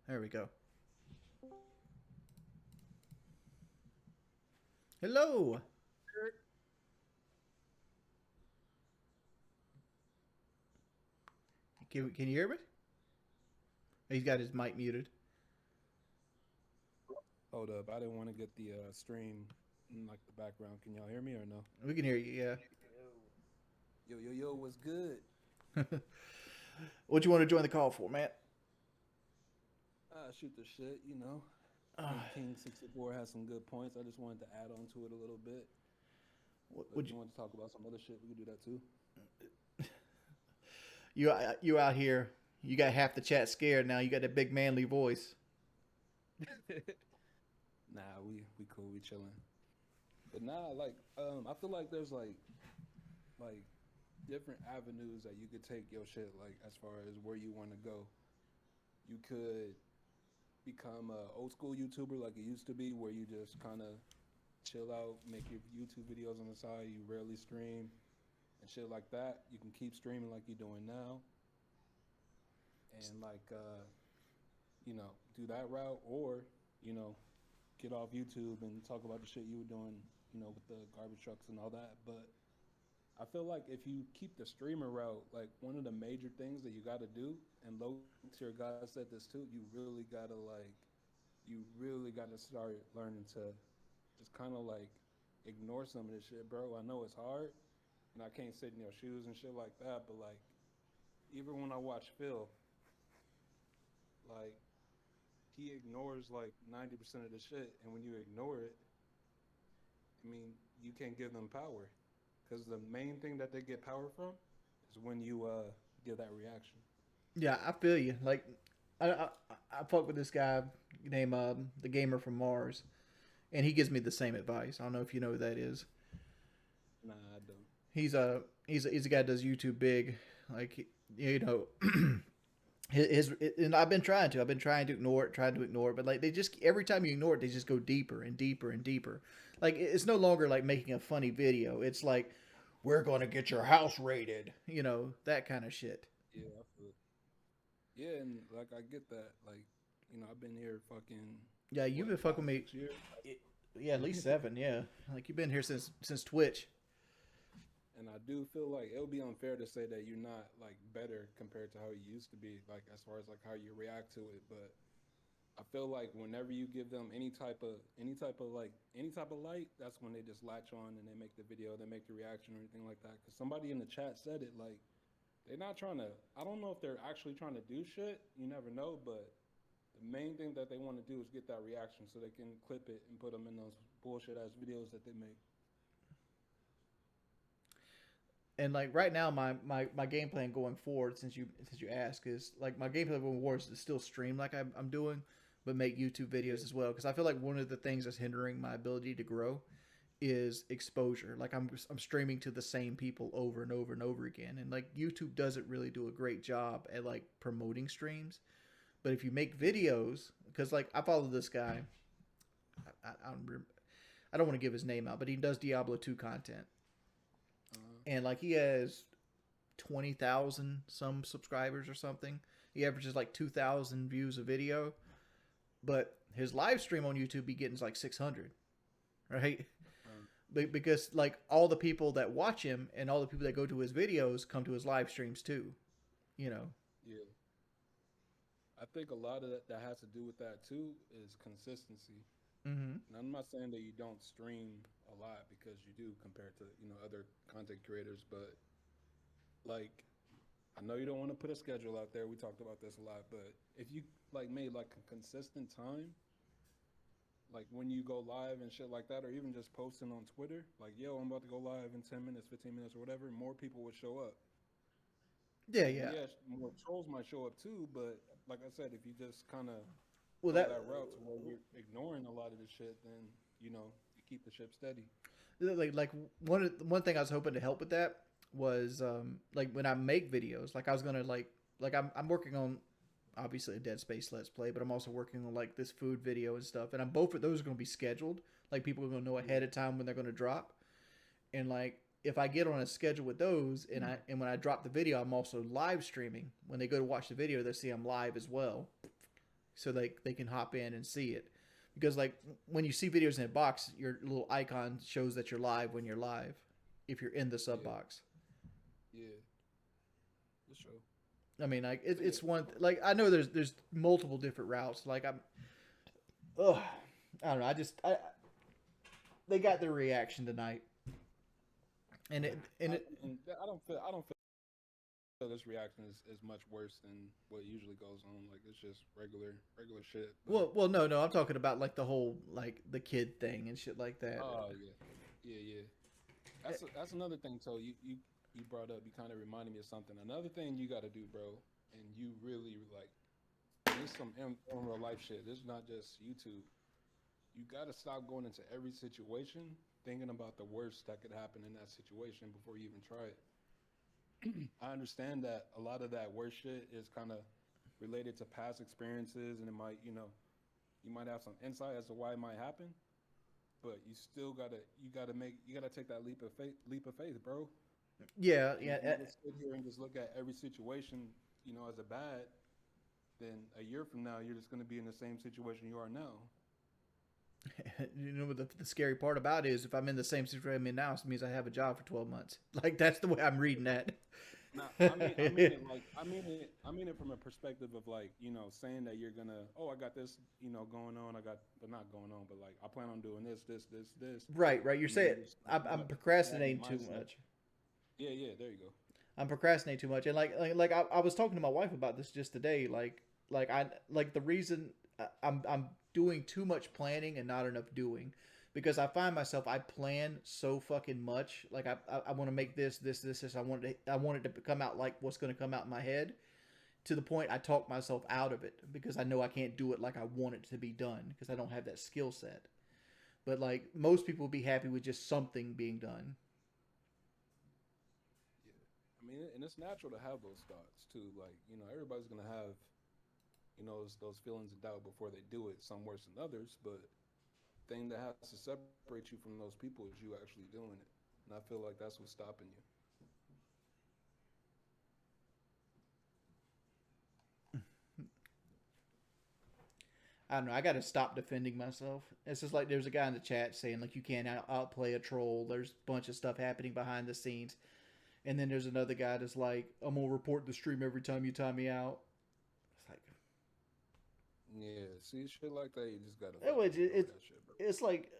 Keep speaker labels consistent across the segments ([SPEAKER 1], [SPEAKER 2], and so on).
[SPEAKER 1] There we go. Hello. Can you hear me? He's got his mic muted.
[SPEAKER 2] Hold up, I didn't want to get the stream in like the background. Can y'all hear me or no?
[SPEAKER 1] We can hear you. Yeah.
[SPEAKER 2] Yo, yo, yo, what's good?
[SPEAKER 1] What you want to join the call for, Matt?
[SPEAKER 2] Shoot the shit, you know. I
[SPEAKER 1] Uh,
[SPEAKER 2] think King 64 has some good points. I just wanted to add on to it a little bit. But if
[SPEAKER 1] would
[SPEAKER 2] you want to talk about some other shit, we could do that too.
[SPEAKER 1] you out here? You got half the chat scared now. You got that big manly voice.
[SPEAKER 2] Nah, we cool, we chilling. But nah, I feel like there's like different avenues that you could take your shit like as far as where you want to go. You could become a old school YouTuber like it used to be, where you just kind of chill out, make your YouTube videos on the side. You rarely stream and shit like that. You can keep streaming like you're doing now, and do that route, or you know, get off YouTube and talk about the shit you were doing, with the garbage trucks and all that. But I feel like if you keep the streamer route, like one of the major things that you got to do, and low tier guys said this too, you really got to start learning to just kind of like ignore some of this shit, bro. I know it's hard, and I can't sit in your shoes and shit like that, but like even when I watch Phil, like he ignores like 90% of the shit, and when you ignore it, I mean, you can't give them power, because the main thing that they get power from is when you give that reaction.
[SPEAKER 1] Yeah, I feel you. Like, I fuck with this guy named the Gamer from Mars, and he gives me the same advice. I don't know if you know who that is.
[SPEAKER 2] Nah, I don't.
[SPEAKER 1] He's a guy that does YouTube big, like you know. And I've been trying to ignore it, but like they just every time you ignore it, they just go deeper and deeper and deeper. Like it's no longer like making a funny video. It's like we're gonna get your house raided, that kind of shit.
[SPEAKER 2] Yeah, I feel it. Yeah, and like I get that. Like, I've been here fucking
[SPEAKER 1] Yeah, you've
[SPEAKER 2] what
[SPEAKER 1] been fucking
[SPEAKER 2] 5,
[SPEAKER 1] me.
[SPEAKER 2] 6 years.
[SPEAKER 1] Yeah, at least 7. Yeah, like you've been here since Twitch.
[SPEAKER 2] And I do feel like it would be unfair to say that you're not like better compared to how you used to be, like as far as like how you react to it. But I feel like whenever you give them any type of light, that's when they just latch on and they make the video, they make the reaction or anything like that. Because somebody in the chat said it, like they're not trying to. I don't know if they're actually trying to do shit. You never know, but the main thing that they want to do is get that reaction so they can clip it and put them in those bullshit ass videos that they make.
[SPEAKER 1] And like right now, my game plan going forward, since you ask, is like my game plan going forward is to still stream like I'm doing, but make YouTube videos
[SPEAKER 2] Yeah,
[SPEAKER 1] as well. Because I feel like one of the things that's hindering my ability to grow is exposure. Like I'm streaming to the same people over and over and over again, and like YouTube doesn't really do a great job at like promoting streams. But if you make
[SPEAKER 2] yeah.
[SPEAKER 1] videos, because like I follow this guy, I don't want to give his name out, but he does Diablo 2 content,
[SPEAKER 2] Uh,
[SPEAKER 1] and like he has 20,000 some subscribers or something. He averages like 2,000 views a video, but his live stream on YouTube be getting like 600, right?
[SPEAKER 2] uh,
[SPEAKER 1] Because like all the people that watch him and all the people that go to his videos come to his live streams too, you know.
[SPEAKER 2] yeah. I think a lot of that has to do with that too is consistency.
[SPEAKER 1] Mm-hmm.
[SPEAKER 2] And I'm not saying that you don't stream a lot because you do compared to other content creators, but like I know you don't want to put a schedule out there. We talked about this a lot, but if you like made like a consistent time, like when you go live and shit like that, or even just posting on Twitter, like yo, I'm about to go live in 10 minutes, 15 minutes, or whatever, more people would show up.
[SPEAKER 1] Yeah,
[SPEAKER 2] And
[SPEAKER 1] yeah.
[SPEAKER 2] yeah, more trolls might show up too, but like I said, if you just kind of
[SPEAKER 1] Well,
[SPEAKER 2] go
[SPEAKER 1] that
[SPEAKER 2] that route to where you're ignoring a lot of the shit, then you keep the ship steady.
[SPEAKER 1] like one thing I was hoping to help with that was like when I make videos, like I was gonna like I'm working on obviously a Dead Space Let's Play, but I'm also working on like this food video and stuff, and I'm both of those are gonna be scheduled. Like people are gonna know
[SPEAKER 2] Yeah,
[SPEAKER 1] ahead of time when they're gonna drop, and like if I get on a schedule with those, and when I drop the video, I'm also live streaming. When they go to watch the video, they see I'm live as well, so they can hop in and see it. Because like when you see videos in a box, your little icon shows that you're live when you're live, if you're in the sub
[SPEAKER 2] Yeah,
[SPEAKER 1] box.
[SPEAKER 2] yeah, for sure.
[SPEAKER 1] I mean, like
[SPEAKER 2] So yeah,
[SPEAKER 1] it's one like I know there's multiple different routes. Like ugh, I don't know. I they got their reaction tonight, and
[SPEAKER 2] I don't feel this reaction is much worse than what usually goes on. Like it's just regular shit. But
[SPEAKER 1] no, I'm talking about like the whole like the kid thing and shit like that.
[SPEAKER 2] oh yeah, yeah, yeah. That's another thing. So you brought up. You kind of reminded me of something. Another thing you got to do, bro, and you really like. This is some in real life shit. This is not just YouTube. You got to stop going into every situation thinking about the worst that could happen in that situation before you even try it. I understand that a lot of that worst shit is kind of related to past experiences, and it might, you might have some insight as to why it might happen. But you still you gotta take that leap of faith, bro.
[SPEAKER 1] Yeah,
[SPEAKER 2] And if
[SPEAKER 1] yeah.
[SPEAKER 2] you just sit here and just look at every situation, as a bad, then a year from now you're just gonna be in the same situation you are now.
[SPEAKER 1] You know what the scary part about it is if I'm in the same situation I'm in now, it means I have a job for 12 months. Like that's the way I'm reading that.
[SPEAKER 2] Now, I mean it like, I mean it from a perspective of like, saying that you're gonna, oh, I got this, going on, but not going on, but like, I plan on doing this,
[SPEAKER 1] Right, right. You're
[SPEAKER 2] and then
[SPEAKER 1] saying
[SPEAKER 2] just
[SPEAKER 1] I'm
[SPEAKER 2] that in
[SPEAKER 1] procrastinating too
[SPEAKER 2] mindset.
[SPEAKER 1] much.
[SPEAKER 2] Yeah, yeah, there you go.
[SPEAKER 1] I'm procrastinating too much, and I was talking to my wife about this just today. Like the reason I'm doing too much planning and not enough doing, because I find myself I plan so fucking much. Like I want to make this. I want it to come out like what's going to come out in my head. To the point I talk myself out of it because I know I can't do it like I want it to be done because I don't have that skill set. But like most people would be happy with just something being done.
[SPEAKER 2] Yeah, I mean, and it's natural to have those thoughts too. Like, everybody's gonna have, those feelings of doubt before they do it. Some worse than others, but thing that has to separate you from those people is you actually doing it. And I feel like that's what's stopping you.
[SPEAKER 1] I don't know. I got to stop defending myself. It's just like there's a guy in the chat saying like you can't outplay a troll. There's a bunch of stuff happening behind the scenes, and then there's another guy that's like I'm gonna report the stream every time you time me out. It's like
[SPEAKER 2] Yeah, see shit like that, you just gotta
[SPEAKER 1] oh,
[SPEAKER 2] fucking ignore that shit, bro.
[SPEAKER 1] it's like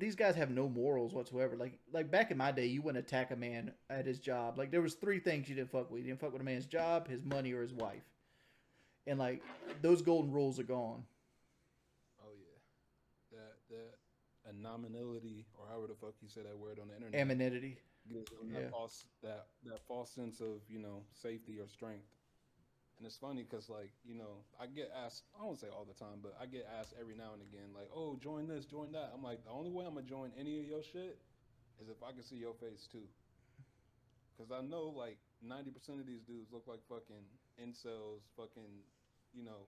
[SPEAKER 1] these guys have no morals whatsoever. Like back in my day, you wouldn't attack a man at his job. Like there was three things you didn't fuck with. You didn't fuck with a man's job, his money, or his wife. And like those golden rules are gone.
[SPEAKER 2] Oh yeah, that anonymity or however the fuck you say that word on the internet
[SPEAKER 1] Amenity.
[SPEAKER 2] gives them
[SPEAKER 1] Yeah.
[SPEAKER 2] that false sense of safety or strength. And it's funny because like I get asked, I don't say all the time, but I get asked every now and again like, oh, join this, join that. I'm like, the only way I'm gonna join any of your shit is if I can see your face too, because I know like 90% of these dudes look like fucking incels, fucking you know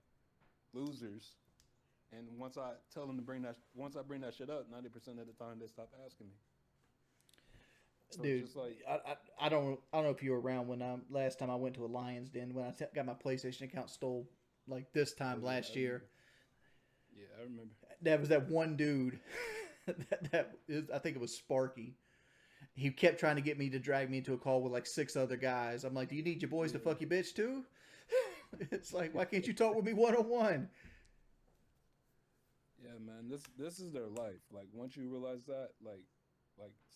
[SPEAKER 2] losers. And once I tell them to once I bring that shit up, 90% of the time they stop asking me. So it's
[SPEAKER 1] Dude,
[SPEAKER 2] just like,
[SPEAKER 1] I don't know if you were around when last time I went to a Lions Den when got my PlayStation account stole like this
[SPEAKER 2] oh
[SPEAKER 1] time
[SPEAKER 2] yeah, I
[SPEAKER 1] last year.
[SPEAKER 2] remember. Yeah, I remember.
[SPEAKER 1] That was that one dude that is, I think it was Sparky. He kept trying to get me to drag me into a call with like six other guys. I'm like, do you need your boys to
[SPEAKER 2] Yeah,
[SPEAKER 1] fuck your bitch too? It's like, why can't you talk with me one on one?
[SPEAKER 2] yeah, man. This is their life. Like once you realize that, like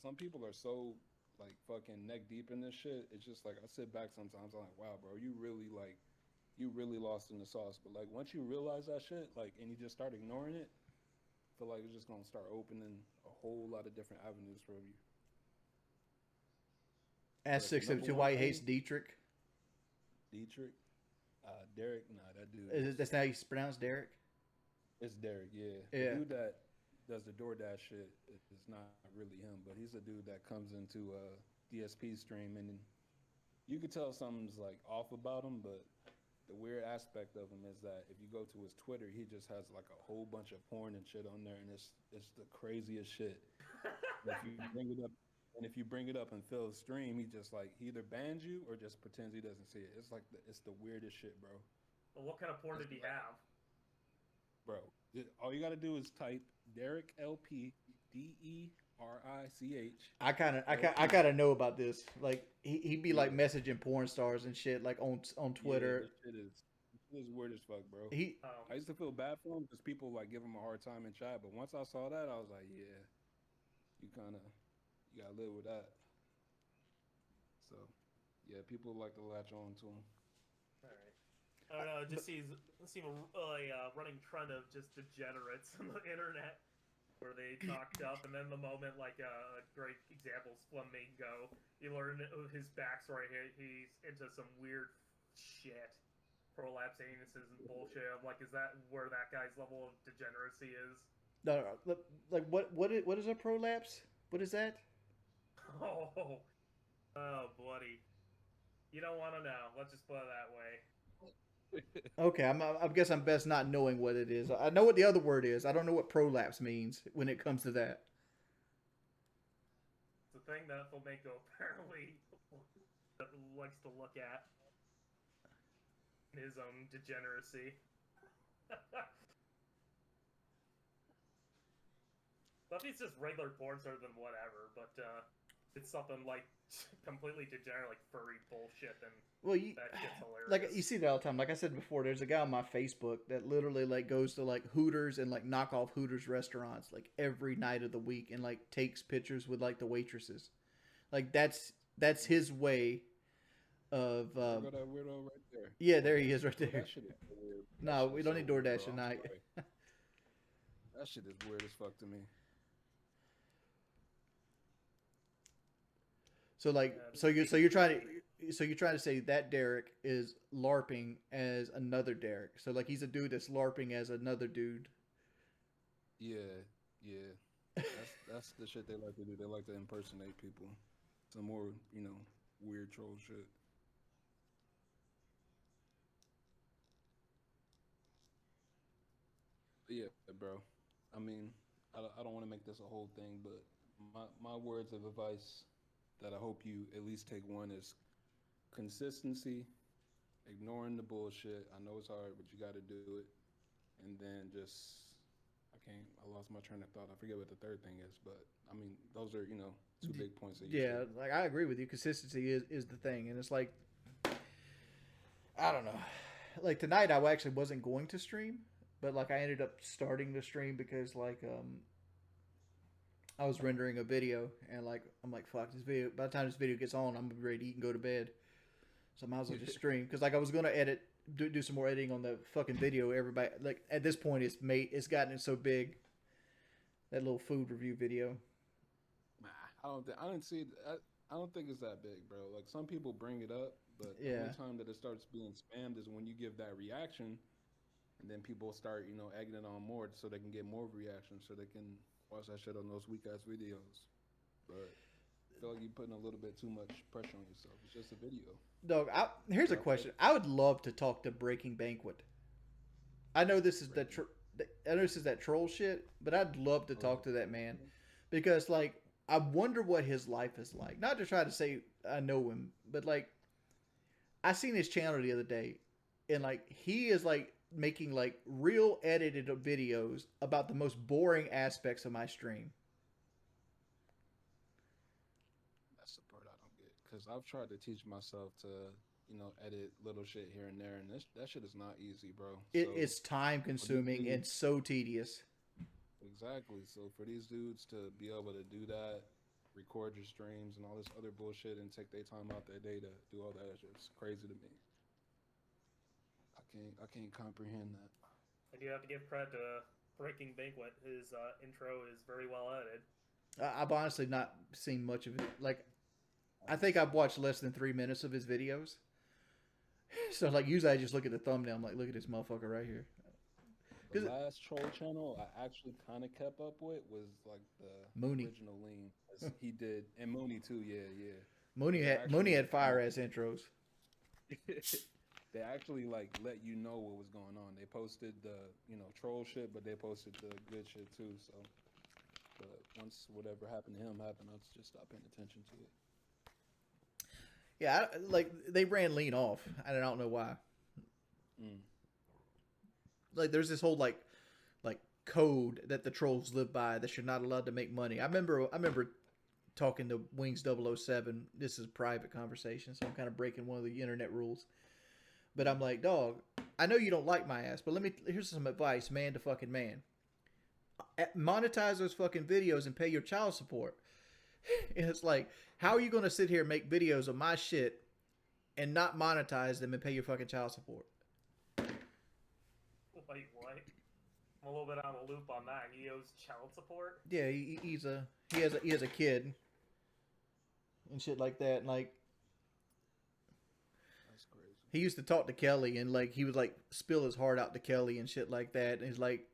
[SPEAKER 2] some people are so like fucking neck deep in this shit. It's just like I sit back sometimes. I'm like, wow, bro, you really lost in the sauce. But like once you realize that shit, like, and you just start ignoring it, I feel like it's just gonna start opening a whole lot of different avenues for you.
[SPEAKER 1] Ask
[SPEAKER 2] But the number
[SPEAKER 1] 672
[SPEAKER 2] one
[SPEAKER 1] why he hates
[SPEAKER 2] thing,
[SPEAKER 1] Dietrich.
[SPEAKER 2] Dietrich, Derek, nah, that dude is
[SPEAKER 1] That's how you pronounce Derek.
[SPEAKER 2] it's Derek, yeah. The
[SPEAKER 1] Yeah.
[SPEAKER 2] dude that does the DoorDash shit is not really him, but he's a dude that comes into DSP stream and you could tell something's like off about him, but the weird aspect of him is that if you go to his Twitter, he just has like a whole bunch of porn and shit on there, and it's the craziest shit. If you bring it up And if you bring it up in Phil's stream, he just like he either bans you or just pretends he doesn't see it. It's like it's the weirdest shit, bro.
[SPEAKER 3] Well, what kind of porn did he have?
[SPEAKER 2] Bro, all you got to do is type Derek LP DERICH.
[SPEAKER 1] I kind of know about this. Like he'd be like messaging porn stars and shit like on Twitter.
[SPEAKER 2] Yeah, this shit is weird as fuck, bro.
[SPEAKER 3] Oh.
[SPEAKER 2] I used to feel bad for him because people like give him a hard time in chat, but once I saw that, I was like, yeah, you gotta live with that. So, yeah, people like to latch on to him.
[SPEAKER 3] All right. I don't know. It just seems a running trend of just degenerates on the internet, where they talked up, and then the moment, like a great example is Flamingo. You learn his backstory. He's into some weird shit, prolapse anuses and bullshit. I'm like, is that where that guy's level of degeneracy is?
[SPEAKER 1] No, like what is a prolapse? What is that?
[SPEAKER 3] Oh, buddy, you don't want to know. Let's just put it that way.
[SPEAKER 1] Okay, I guess I'm best not knowing what it is. I know what the other word is. I don't know what prolapse means when it comes to that.
[SPEAKER 3] It's a thing that Flamenco apparently likes to look at in his own degeneracy. But if it's just regular porn star, then whatever. But it's something like completely degenerate, like furry bullshit, then that gets hilarious.
[SPEAKER 1] Like you see that all the time. Like I said before, there's a guy on my Facebook that literally like goes to like Hooters and like knockoff Hooters restaurants like every night of the week and like takes pictures with like the waitresses. Like that's his way of.
[SPEAKER 2] Got that weirdo right there.
[SPEAKER 1] Yeah, there he is, right there.
[SPEAKER 2] That shit is weird.
[SPEAKER 1] No, we don't need DoorDash
[SPEAKER 2] bro.
[SPEAKER 1] tonight.
[SPEAKER 2] That shit is weird as fuck to me.
[SPEAKER 1] So like, so you're trying to say that Derek is LARPing as another Derek. So like he's a dude that's LARPing as another dude.
[SPEAKER 2] Yeah. That's the shit they like to do. They like to impersonate people. Some more, weird troll shit. Yeah, bro. I mean, I don't want to make this a whole thing, but my words of advice that I hope you at least take one is consistency, ignoring the bullshit. I know it's hard, but you got to do it. And then I lost my train of thought. I forget what the third thing is, but I mean, those are, two big points that you
[SPEAKER 1] Yeah,
[SPEAKER 2] said.
[SPEAKER 1] like I agree with you. Consistency is the thing. And it's like, I don't know. Like tonight I actually wasn't going to stream, but like I ended up starting the stream because like, I was rendering a video and like I'm like fuck this video. By the time this video gets on, I'm ready to eat and go to bed. So I might as well just stream because like I was gonna do some more editing on the fucking video. Everybody like at this point it's gotten so big. That little food review video.
[SPEAKER 2] I don't think it's that big, bro. Like some people bring it up, but the only time that it starts being spammed is when you give that reaction, and then people start egging it on more so they can get more reactions so they can watch that shit on those weak ass videos. But I feel like you're putting a little bit too much pressure on yourself. It's just a video.
[SPEAKER 1] Dog, here's a question. I would love to talk to Breaking Banquet. I know this is that troll shit, but I'd love to talk to that man because like I wonder what his life is like. Not to try to say I know him, but like I seen his channel the other day, and like he is like making like real edited videos about the most boring aspects of my stream.
[SPEAKER 2] That's the part I don't get because I've tried to teach myself to edit little shit here and there, and that shit is not easy, bro.
[SPEAKER 1] It's time consuming and so tedious.
[SPEAKER 2] Exactly. So for these dudes to be able to do that, record your streams and all this other bullshit, and take their time out their day to do all that, it's crazy to me. I can't comprehend that.
[SPEAKER 3] I do have to give credit to Breaking Banquet. His intro is very well edited.
[SPEAKER 1] I've honestly not seen much of it. Like, I think I've watched less than 3 minutes of his videos. So, like, usually I just look at the thumbnail. I'm like, look at this motherfucker right here.
[SPEAKER 2] The last troll channel I actually kind of kept up with was like the
[SPEAKER 1] Mooney.
[SPEAKER 2] Original Lean. He did, and Mooney too. Yeah.
[SPEAKER 1] Mooney had fire ass intros.
[SPEAKER 2] They actually like let you know what was going on. They posted the troll shit, but they posted the good shit too. So But once whatever happened to him happened, I just stopped paying attention to it.
[SPEAKER 1] Yeah, like they ran lean off. I don't know why.
[SPEAKER 2] Mm.
[SPEAKER 1] Like there's this whole like code that the trolls live by that you're not allowed to make money. I remember talking to Wings007. This is a private conversation, so I'm kind of breaking one of the internet rules. But I'm like, dog, I know you don't like my ass, but here's some advice, man to fucking man. Monetize those fucking videos and pay your child support. And it's like, how are you going to sit here and make videos of my shit and not monetize them and pay your fucking child support?
[SPEAKER 3] Wait, what? I'm a little bit out of the loop on that. He owes child support?
[SPEAKER 1] Yeah, he has a kid and shit like that. And like,
[SPEAKER 2] That's crazy.
[SPEAKER 1] he used to talk to Kelly and like he would like spill his heart out to Kelly and shit like that. And he's like,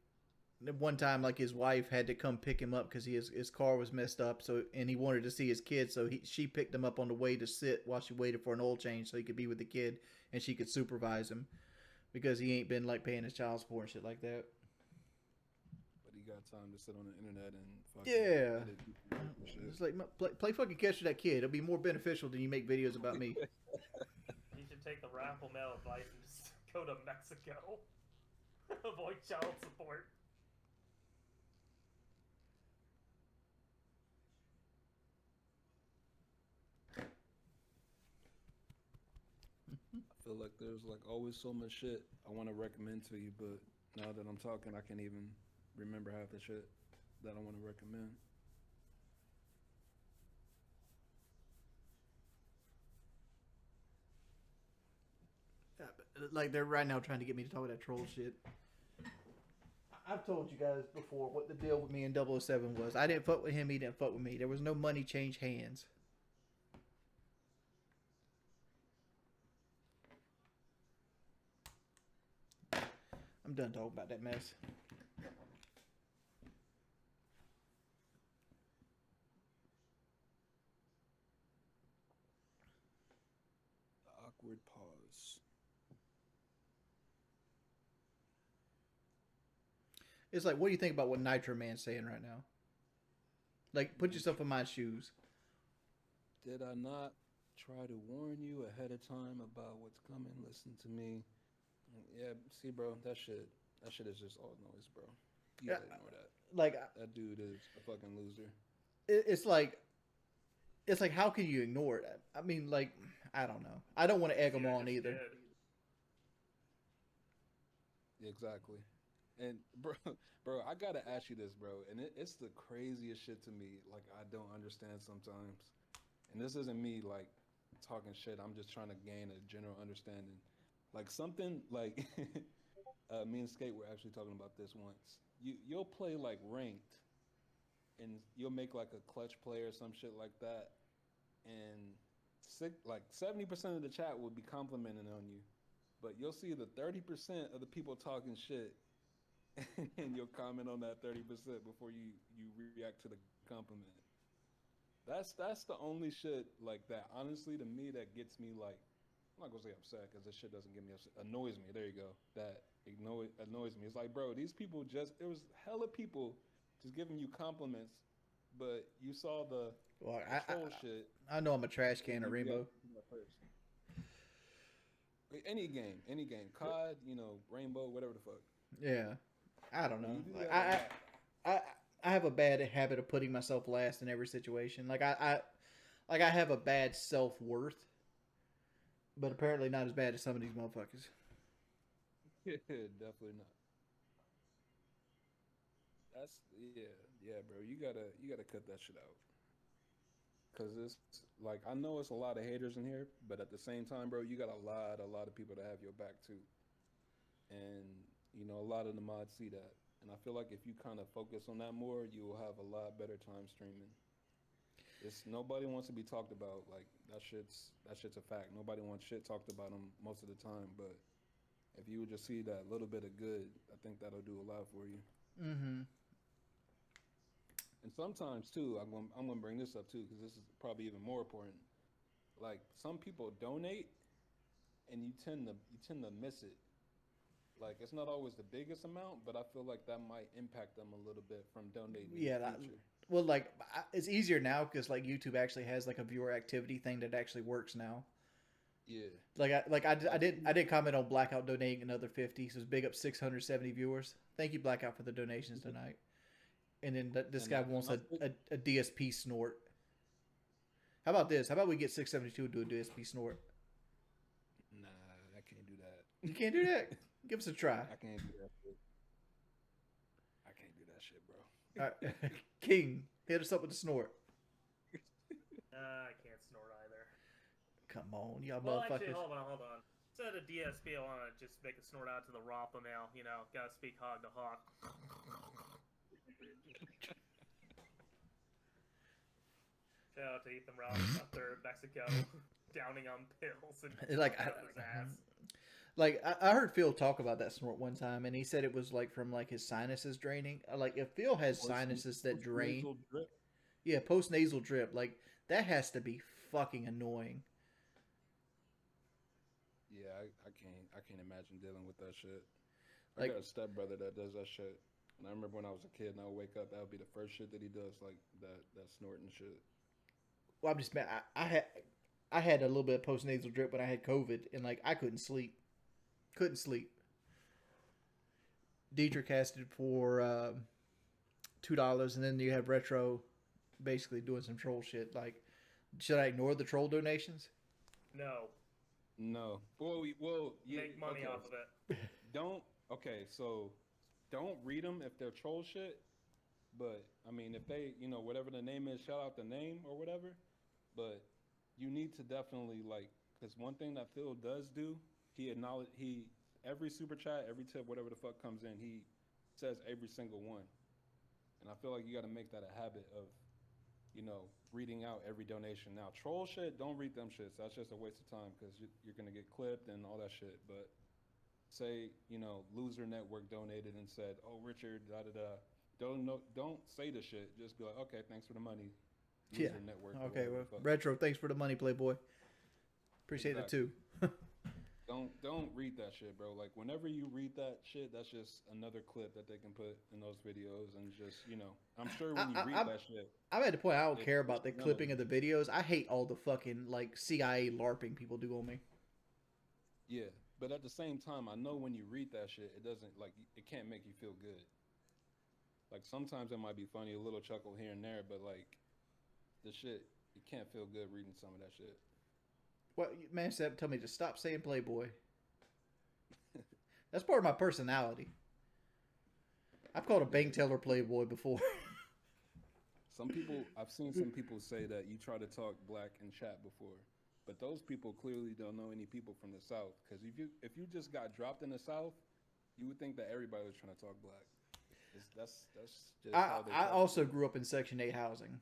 [SPEAKER 1] one time like his wife had to come pick him up because his car was messed up. So and he wanted to see his kid, so she picked him up on the way to sit while she waited for an oil change so he could be with the kid and she could supervise him because he ain't been like paying his child support and shit like that.
[SPEAKER 2] But he got time to sit on the internet and
[SPEAKER 1] Yeah. It's like play fucking catch with that kid. It'll be more beneficial than you make videos about me.
[SPEAKER 3] You should take the raffle mail advice and just go to Mexico. Avoid child support.
[SPEAKER 2] I feel like there's like always so much shit I want to recommend to you, but now that I'm talking, I can't even remember half the shit that I want to recommend.
[SPEAKER 1] Like they're right now trying to get me to talk that troll shit. I've told you guys before what the deal with me and 007 was. I didn't fuck with him, he didn't fuck with me. There was no money change hands. I'm done talking about that mess.
[SPEAKER 2] Awkward pause.
[SPEAKER 1] It's like, what do you think about what Nitro Man's saying right now? Like, put yourself in my shoes.
[SPEAKER 2] Did I not try to warn you ahead of time about what's coming? Listen to me. Yeah, see, bro, that shit is just all noise, bro. You gotta ignore that.
[SPEAKER 1] Like,
[SPEAKER 2] That dude is a fucking loser.
[SPEAKER 1] it's like, how can you ignore it? I mean, like, I don't know. I don't want to egg him on either.
[SPEAKER 2] Exactly. And bro, I gotta ask you this, bro. And it's the craziest shit to me. Like I don't understand sometimes. And this isn't me like talking shit. I'm just trying to gain a general understanding. Like something like me and Skate were actually talking about this once. You'll play like ranked, and you'll make like a clutch play or some shit like that, and like 70% of the chat will be complimenting on you, but you'll see the 30% of the people talking shit. And you'll comment on that 30% before you react to the compliment. That's the only shit like that. Honestly, to me, that gets me like, I'm not gonna say upset because this shit doesn't get me upset. Annoys me. There you go. That annoys me. It's like, bro, these people it was hella people just giving you compliments, but you saw the troll shit.
[SPEAKER 1] I know I'm a trash can at Rainbow.
[SPEAKER 2] Any game, COD, Rainbow, whatever the fuck.
[SPEAKER 1] Yeah. I don't know. I have a bad habit of putting myself last in every situation. Like I have a bad self-worth, but apparently not as bad as some of these motherfuckers.
[SPEAKER 2] Definitely not. That's yeah, bro. You gotta cut that shit out. Cause it's like I know it's a lot of haters in here, but at the same time, bro, you got a lot of people that have your back too, and a lot of the mods see that. And I feel like if you kind of focus on that more, you will have a lot better time streaming. Nobody wants to be talked about. Like that shit's a fact. Nobody wants shit talked about them most of the time. But if you would just see that little bit of good, I think that'll do a lot for you.
[SPEAKER 1] Mm-hmm.
[SPEAKER 2] And sometimes too, I'm gonna bring this up too because this is probably even more important. Like some people donate, and you tend to miss it. Like it's not always the biggest amount, but I feel like that might impact them a little bit from donating.
[SPEAKER 1] Yeah, well, like it's easier now because like YouTube actually has like a viewer activity thing that actually works now.
[SPEAKER 2] Yeah.
[SPEAKER 1] I did comment on Blackout donating another 50. So big up 670 viewers. Thank you Blackout for the donations tonight. And then this guy wants a DSP snort. How about this? How about we get 672 to do a DSP snort?
[SPEAKER 2] Nah, I can't do that.
[SPEAKER 1] You can't do that. Give us a try.
[SPEAKER 2] I can't do that shit. I can't do that shit, bro.
[SPEAKER 1] All right. King, hit us up with the snort.
[SPEAKER 3] I can't snort either.
[SPEAKER 1] Come on, y'all
[SPEAKER 3] Well,
[SPEAKER 1] motherfuckers.
[SPEAKER 3] actually, hold on. Instead of DSP, I want to just make a snort out to the Rafa now. You know, gotta speak hog to hog. Shout out to Ethan Ross up there in Mexico, downing on pills and
[SPEAKER 1] Like,
[SPEAKER 3] up his ass.
[SPEAKER 1] Like I heard Phil talk about that snort one time, and he said it was like from like his sinuses draining. Like if Phil has sinuses that drain, yeah, post nasal drip, like that has to be fucking annoying.
[SPEAKER 2] Yeah, I can't imagine dealing with that shit.
[SPEAKER 1] Like,
[SPEAKER 2] I got a stepbrother that does that shit. And I remember when I was a kid and I would wake up, that would be the first shit that he does, like that snorting shit.
[SPEAKER 1] well, I'm just man, I had a little bit of post nasal drip when I had COVID, and like I couldn't sleep. Couldn't sleep. Dietrich asked it for $2, and then you have Retro basically doing some troll shit. Like, should I ignore the troll donations?
[SPEAKER 3] No.
[SPEAKER 2] No. Well, yeah,
[SPEAKER 3] Make money
[SPEAKER 2] okay.
[SPEAKER 3] off of it.
[SPEAKER 2] So don't read them if they're troll shit. But I mean, if they, whatever the name is, shout out the name or whatever. But you need to definitely because one thing that Phil does do, every super chat, every tip, whatever the fuck comes in, he says every single one. And I feel like you got to make that a habit of, reading out every donation. Now, troll shit, don't read them shits. That's just a waste of time because you're going to get clipped and all that shit. But say, Loser Network donated and said, oh, Richard, da-da-da. Don't say the shit. Just be like, okay, thanks for the money. Loser Network.
[SPEAKER 1] Okay, well, Retro, thanks for the money, Playboy. Appreciate it too.
[SPEAKER 2] Don't read that shit, bro. Like whenever you read that shit, that's just another clip that they can put in those videos, and just I'm sure when you read that shit,
[SPEAKER 1] I'm at the point I don't care about the clipping of the videos. I hate all the fucking like CIA LARPing people do on me.
[SPEAKER 2] Yeah, but at the same time, I know when you read that shit, it doesn't it can't make you feel good. Like sometimes it might be funny, a little chuckle here and there, but like the shit, you can't feel good reading some of that shit.
[SPEAKER 1] What man said? Tell me to stop saying Playboy. That's part of my personality. I've called a bank teller Playboy before.
[SPEAKER 2] I've seen some people say that you try to talk black in chat before, but those people clearly don't know any people from the South. Because if you just got dropped in the South, you would think that everybody was trying to talk black. That's just how they
[SPEAKER 1] I also grew up in Section 8 housing.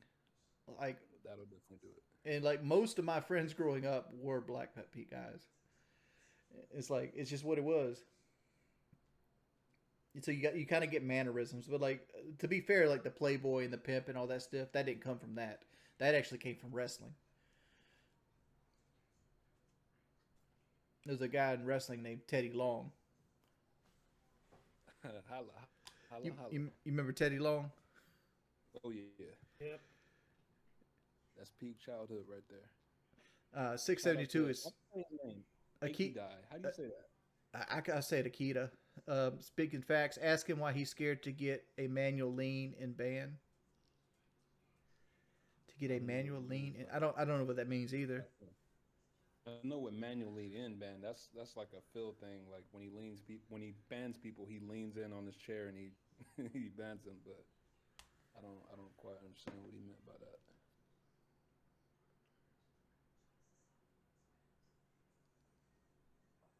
[SPEAKER 1] Like
[SPEAKER 2] that'll definitely do it.
[SPEAKER 1] And like most of my friends growing up were Black Pete guys. It's just what it was. So you kind of get mannerisms, but like to be fair, like the Playboy and the pimp and all that stuff, that didn't come from that. That actually came from wrestling. There's a guy in wrestling named Teddy Long.
[SPEAKER 2] Holla.
[SPEAKER 1] You remember Teddy Long?
[SPEAKER 2] Oh yeah.
[SPEAKER 3] Yep.
[SPEAKER 2] That's peak childhood right there.
[SPEAKER 1] 672 is
[SPEAKER 2] Akita. How do you say that?
[SPEAKER 1] I say it Akita. Speaking facts, ask him why he's scared to get a manual lean in ban. To get a manual lean, I don't know what that means either.
[SPEAKER 2] I know what manual lean in ban. That's like a Phil thing. Like when he bans people, he leans in on his chair and he he bans them. But I don't quite understand what he meant by that.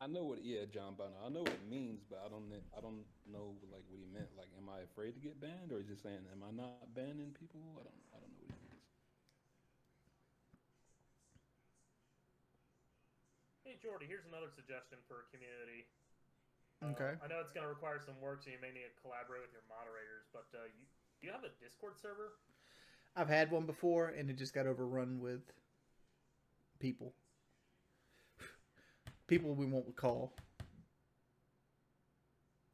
[SPEAKER 2] I know John Bono. I know what it means, but I don't know like what he meant. Like, am I afraid to get banned, or is he just saying, am I not banning people? I don't know what he means.
[SPEAKER 3] Hey Jordy, here's another suggestion for a community.
[SPEAKER 1] Okay.
[SPEAKER 3] I know it's going to require some work, so you may need to collaborate with your moderators. But do you have a Discord server?
[SPEAKER 1] I've had one before, and it just got overrun with people. People we won't call.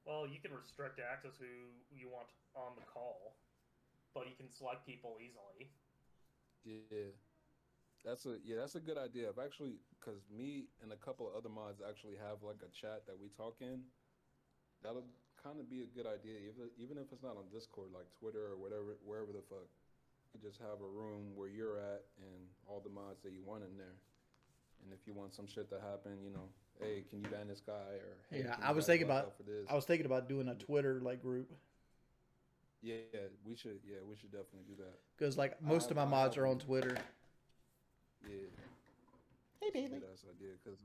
[SPEAKER 3] Well, you can restrict access who you want on the call. but you can select people easily.
[SPEAKER 2] Yeah. That's a good idea. I've actually, because me and a couple of other mods actually have like a chat that we talk in. That'll kind of be a good idea, even if it's not on Discord, like Twitter or whatever, wherever the fuck. You just have a room where you're at and all the mods that you want in there. And if you want some shit to happen, hey, can you ban this guy? Or hey,
[SPEAKER 1] Yeah,
[SPEAKER 2] can
[SPEAKER 1] I
[SPEAKER 2] you
[SPEAKER 1] was
[SPEAKER 2] guys
[SPEAKER 1] thinking
[SPEAKER 2] lock
[SPEAKER 1] about
[SPEAKER 2] out for this?
[SPEAKER 1] I was thinking about doing a Twitter like group
[SPEAKER 2] Yeah, we should. Yeah, we should definitely do that.
[SPEAKER 1] because like most of my mods are on Twitter.
[SPEAKER 2] Yeah.
[SPEAKER 1] Hey, baby.
[SPEAKER 2] That's an idea because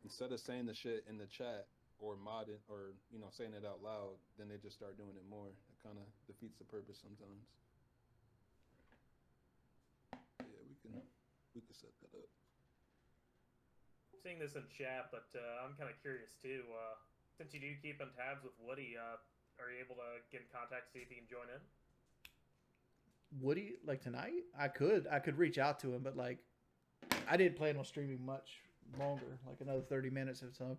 [SPEAKER 2] instead of saying the shit in the chat or modding or saying it out loud, then they just start doing it more. It kind of defeats the purpose sometimes. Yeah, we can set that up.
[SPEAKER 3] Seeing this in chat, but I'm kind of curious too. Since you do keep in tabs with Woody, are you able to get in contact, see if he can join in?
[SPEAKER 1] Woody, like tonight, I could reach out to him, but like I didn't plan on streaming much longer, like another 30 minutes or so.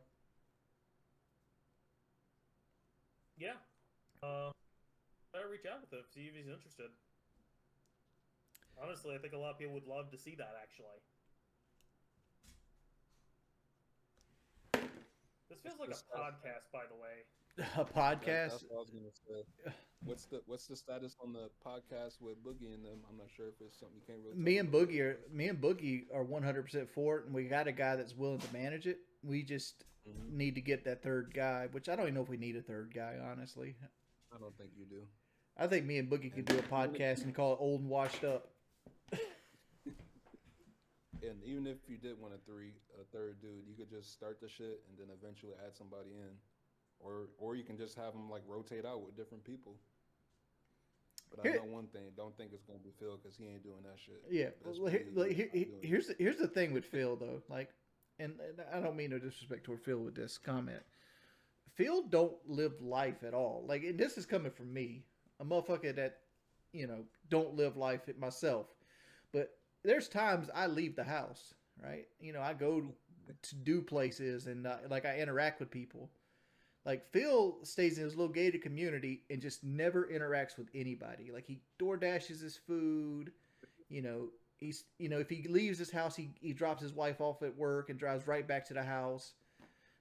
[SPEAKER 3] Yeah. Better reach out with him, see if he's interested. Honestly, I think a lot of people would love to see that, actually. This feels like a podcast, by the way.
[SPEAKER 1] A podcast?
[SPEAKER 2] That's what I was gonna say. What's the status on the podcast with Boogie and them? I'm not sure if it's something you can't really.
[SPEAKER 1] Me and Boogie are 100% for it, and we got a guy that's willing to manage it. We just need to get that third guy, which I don't even know if we need a third guy, honestly.
[SPEAKER 2] I don't think you do.
[SPEAKER 1] I think me and Boogie could do a podcast and call it Old and Washed Up.
[SPEAKER 2] And even if you did want a third dude, you could just start the shit and then eventually add somebody in, or you can just have them like rotate out with different people. But I know one thing: don't think it's gonna be Phil because he ain't doing that shit.
[SPEAKER 1] Yeah, here's the thing with Phil though, like, and I don't mean no disrespect toward Phil with this comment. Phil don't live life at all. Like, and this is coming from me, a motherfucker that, don't live life myself. But there's times I leave the house, right? I go to do places and like I interact with people. Like Phil stays in his little gated community and just never interacts with anybody. Like he door dashes his food, he's if he leaves his house, he drops his wife off at work and drives right back to the house.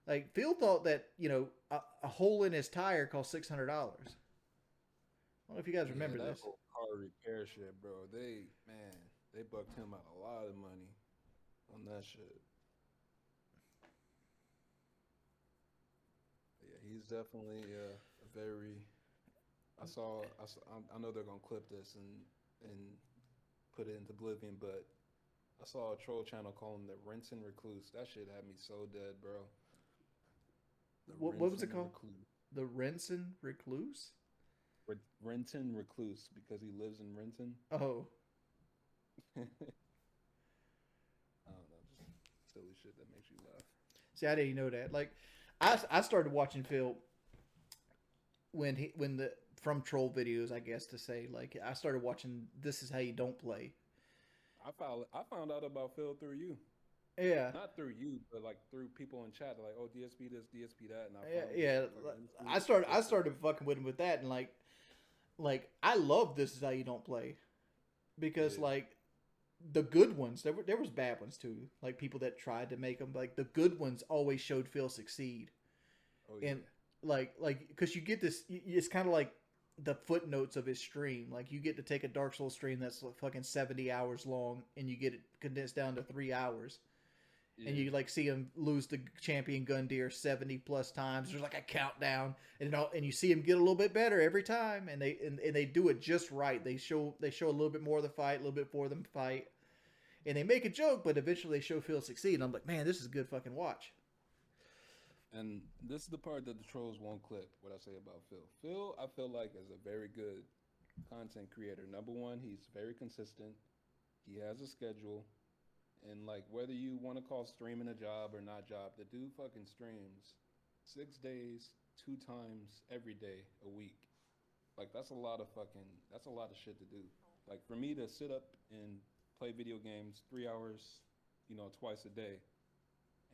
[SPEAKER 1] Like Phil thought that a hole in his tire cost $600. I don't know if you guys remember
[SPEAKER 2] that
[SPEAKER 1] this.
[SPEAKER 2] whole car repair shit, bro. They bucked him out a lot of money on that shit. Yeah, he's definitely a very. I know they're gonna clip this and put it into oblivion, but I saw a troll channel call him the Renton Recluse. That shit had me so dead, bro.
[SPEAKER 1] What was it called? Recluse. The Renton Recluse?
[SPEAKER 2] Renton Recluse, because he lives in Renton.
[SPEAKER 1] Oh.
[SPEAKER 2] I don't know, just silly shit that makes you laugh.
[SPEAKER 1] See, I didn't know that. Like, I started watching Phil from troll videos, I guess to say. Like, I started watching This Is How You Don't Play.
[SPEAKER 2] I found out about Phil through you.
[SPEAKER 1] Yeah.
[SPEAKER 2] Not through you, but like through people in chat. Like, oh, DSP this, DSP that, and
[SPEAKER 1] I started fucking with him with that, and like I love This Is How You Don't Play, because like the good ones, there was bad ones too. Like people that tried to make them. Like the good ones always showed Phil succeed. Oh yeah. And like because you get this, it's kind of like the footnotes of his stream. Like you get to take a Dark Souls stream that's like fucking 70 hours long, and you get it condensed down to 3 hours. Yeah. And you like see him lose the champion Gundyr 70 plus times. There's like a countdown, and you see him get a little bit better every time. And they do it just right. They show a little bit more of the fight, a little bit more of them fight, and they make a joke, but eventually they show Phil succeed. And I'm like, man, this is a good fucking watch.
[SPEAKER 2] And this is the part that the trolls won't clip. What I say about Phil. Phil, I feel like is a very good content creator. Number one, he's very consistent. He has a schedule. And like whether you want to call streaming a job or not job, the dude fucking streams 6 days, 2 times every day a week. Like that's a lot of shit to do. Like for me to sit up and play video games 3 hours, twice a day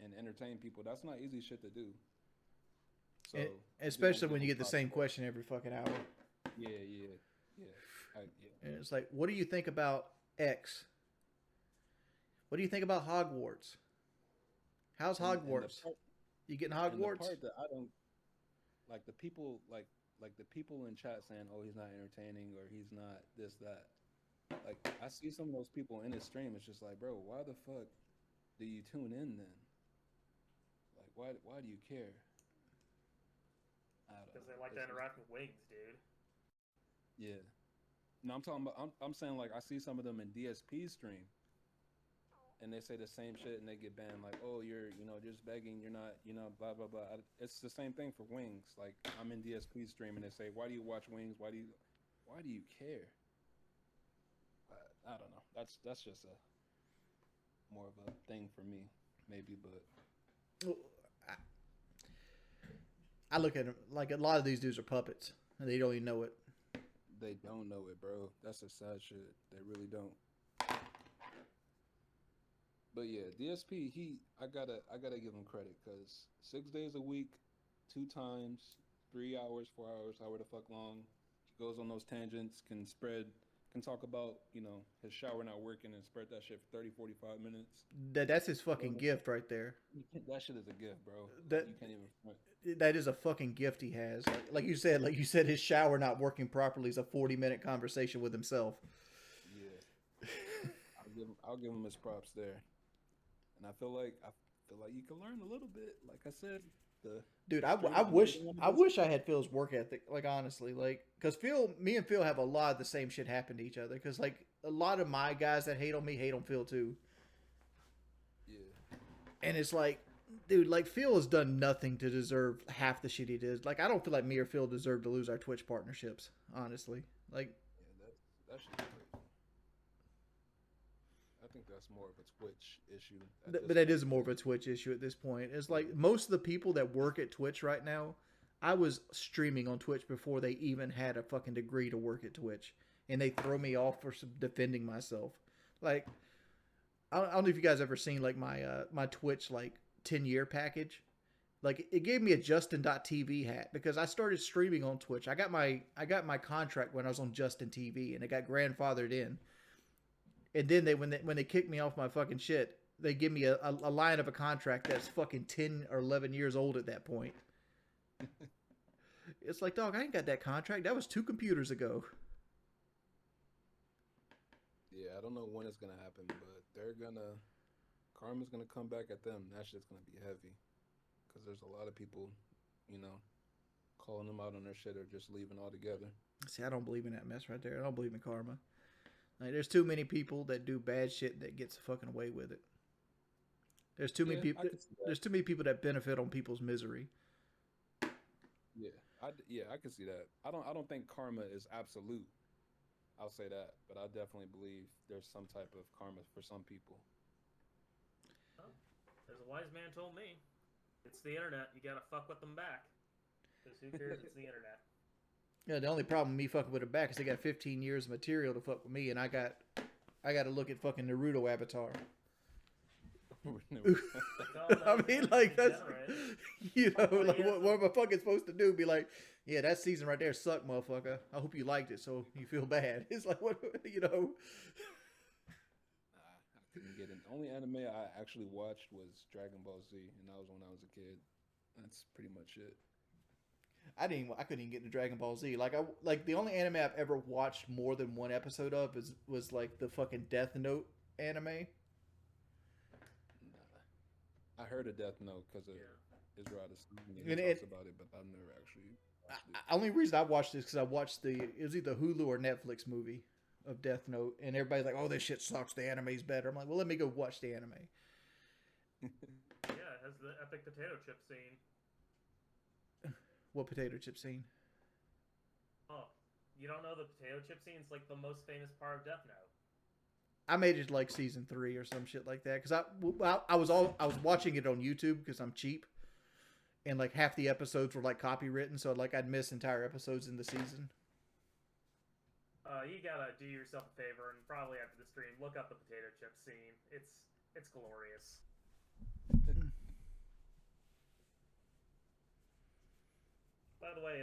[SPEAKER 2] and entertain people, that's not easy shit to do. So
[SPEAKER 1] especially when you get the same question every fucking hour.
[SPEAKER 2] Yeah. Yeah.
[SPEAKER 1] And it's like, what do you think about X? What do you think about Hogwarts? How's
[SPEAKER 2] And
[SPEAKER 1] Hogwarts? You getting
[SPEAKER 2] the
[SPEAKER 1] Hogwarts?
[SPEAKER 2] part that I don't like the people like the people in chat saying, "Oh, he's not entertaining," or "He's not this that." Like I see some of those people in his stream. It's just like, bro, why the fuck do you tune in then? Like, why do you care? I don't
[SPEAKER 3] Because
[SPEAKER 2] know.
[SPEAKER 3] they like to interact with Wings, dude.
[SPEAKER 2] Yeah. No, I'm talking about. I'm saying like I see some of them in DSP stream, and they say the same shit, and they get banned. Like, oh, you're just begging. You're not blah blah blah. It's the same thing for Wings. Like I'm in DSP stream, and they say, why do you watch Wings? Why do you care? I don't know. That's just a more of a thing for me, maybe. But
[SPEAKER 1] Well, I look at them like a lot of these dudes are puppets, and they don't even know it.
[SPEAKER 2] they don't know it, bro. That's a sad shit. They really don't. But yeah, DSP, I gotta give him credit because 6 days a week, 2 times, 3 hours, 4 hours, however the fuck long, he goes on those tangents, can talk about his shower not working and spread that shit for 30, 45 minutes.
[SPEAKER 1] That's his fucking
[SPEAKER 2] Bro,
[SPEAKER 1] gift right there.
[SPEAKER 2] that shit is a gift, bro.
[SPEAKER 1] That
[SPEAKER 2] You can't even front.
[SPEAKER 1] that is a fucking gift he has. Like you said, his shower not working properly is a 40-minute conversation with himself.
[SPEAKER 2] Yeah, I'll give him his props there, and I feel like you can learn a little bit. Like I said, the
[SPEAKER 1] Dude,
[SPEAKER 2] the
[SPEAKER 1] I
[SPEAKER 2] strength and
[SPEAKER 1] wish
[SPEAKER 2] everything
[SPEAKER 1] I wish I had Phil's work ethic. Like honestly, like because me and Phil have a lot of the same shit happen to each other. Because like a lot of my guys that hate on me hate on Phil too.
[SPEAKER 2] Yeah,
[SPEAKER 1] And it's like, dude, like Phil has done nothing to deserve half the shit he did. Like I don't feel like me or Phil deserve to lose our Twitch partnerships. Honestly, like
[SPEAKER 2] yeah, that shit crazy. I think that's more of a Twitch issue at
[SPEAKER 1] but
[SPEAKER 2] this
[SPEAKER 1] that is
[SPEAKER 2] point.
[SPEAKER 1] more of a Twitch issue at this point. It's like most of the people that work at Twitch right now. I was streaming on Twitch before they even had a fucking degree to work at Twitch, and they throw me off for defending myself. Like I don't know if you guys ever seen like my Twitch like 10-year package. Like it gave me a Justin.tv hat because I started streaming on Twitch. I got my contract when I was on Justin TV and it got grandfathered in. And then when they kicked me off my fucking shit, they give me a line of a contract that's fucking 10 or 11 years old at that point. It's like, dog, I ain't got that contract. That was 2 computers ago.
[SPEAKER 2] Yeah, I don't know when it's gonna happen, but karma's gonna come back at them. That shit's gonna be heavy because there's a lot of people, you know, calling them out on their shit or just leaving altogether.
[SPEAKER 1] See, I don't believe in that mess right there. I don't believe in karma. Like, there's too many people that do bad shit that gets fucking away with it. There's too many
[SPEAKER 2] Yeah,
[SPEAKER 1] people.
[SPEAKER 2] I can see that.
[SPEAKER 1] There's too many people that benefit on people's misery.
[SPEAKER 2] Yeah, I can see that. I don't think karma is absolute. I'll say that, but I definitely believe there's some type of karma for some people.
[SPEAKER 3] Well, as a wise man told me, it's the internet. You gotta fuck with them back. Because who cares? It's the internet.
[SPEAKER 1] Yeah, the only problem with me fucking with it back is they got 15 years of material to fuck with me, and I got to look at fucking Naruto Avatar. I mean, like that's like what am I fucking supposed to do? Be like, yeah, that season right there sucked, motherfucker. I hope you liked it, so you feel bad. It's like what
[SPEAKER 2] I couldn't get it. The only anime I actually watched was Dragon Ball Z, and that was when I was a kid. That's pretty much it.
[SPEAKER 1] I couldn't even get into Dragon Ball Z. Like the only anime I've ever watched more than one episode of was like the fucking Death Note anime.
[SPEAKER 2] Nah, I heard of Death Note because of Israel
[SPEAKER 1] And
[SPEAKER 2] he talks about it, but I've never actually watched it.
[SPEAKER 1] Only reason I watched this because I watched it was either Hulu or Netflix movie of Death Note, and everybody's like, "Oh, this shit sucks. The anime's better." I'm like, "Well, let me go watch the anime."
[SPEAKER 3] Yeah, it has the epic potato chip scene.
[SPEAKER 1] What potato chip scene?
[SPEAKER 3] Oh, you don't know the potato chip scene? It's like the most famous part of Death Note.
[SPEAKER 1] I made it like season 3 or some shit like that because I was watching it on YouTube because I'm cheap, and like half the episodes were like copywritten, so like I'd miss entire episodes in the season.
[SPEAKER 3] You gotta do yourself a favor and probably after the stream look up the potato chip scene. It's glorious. By the way,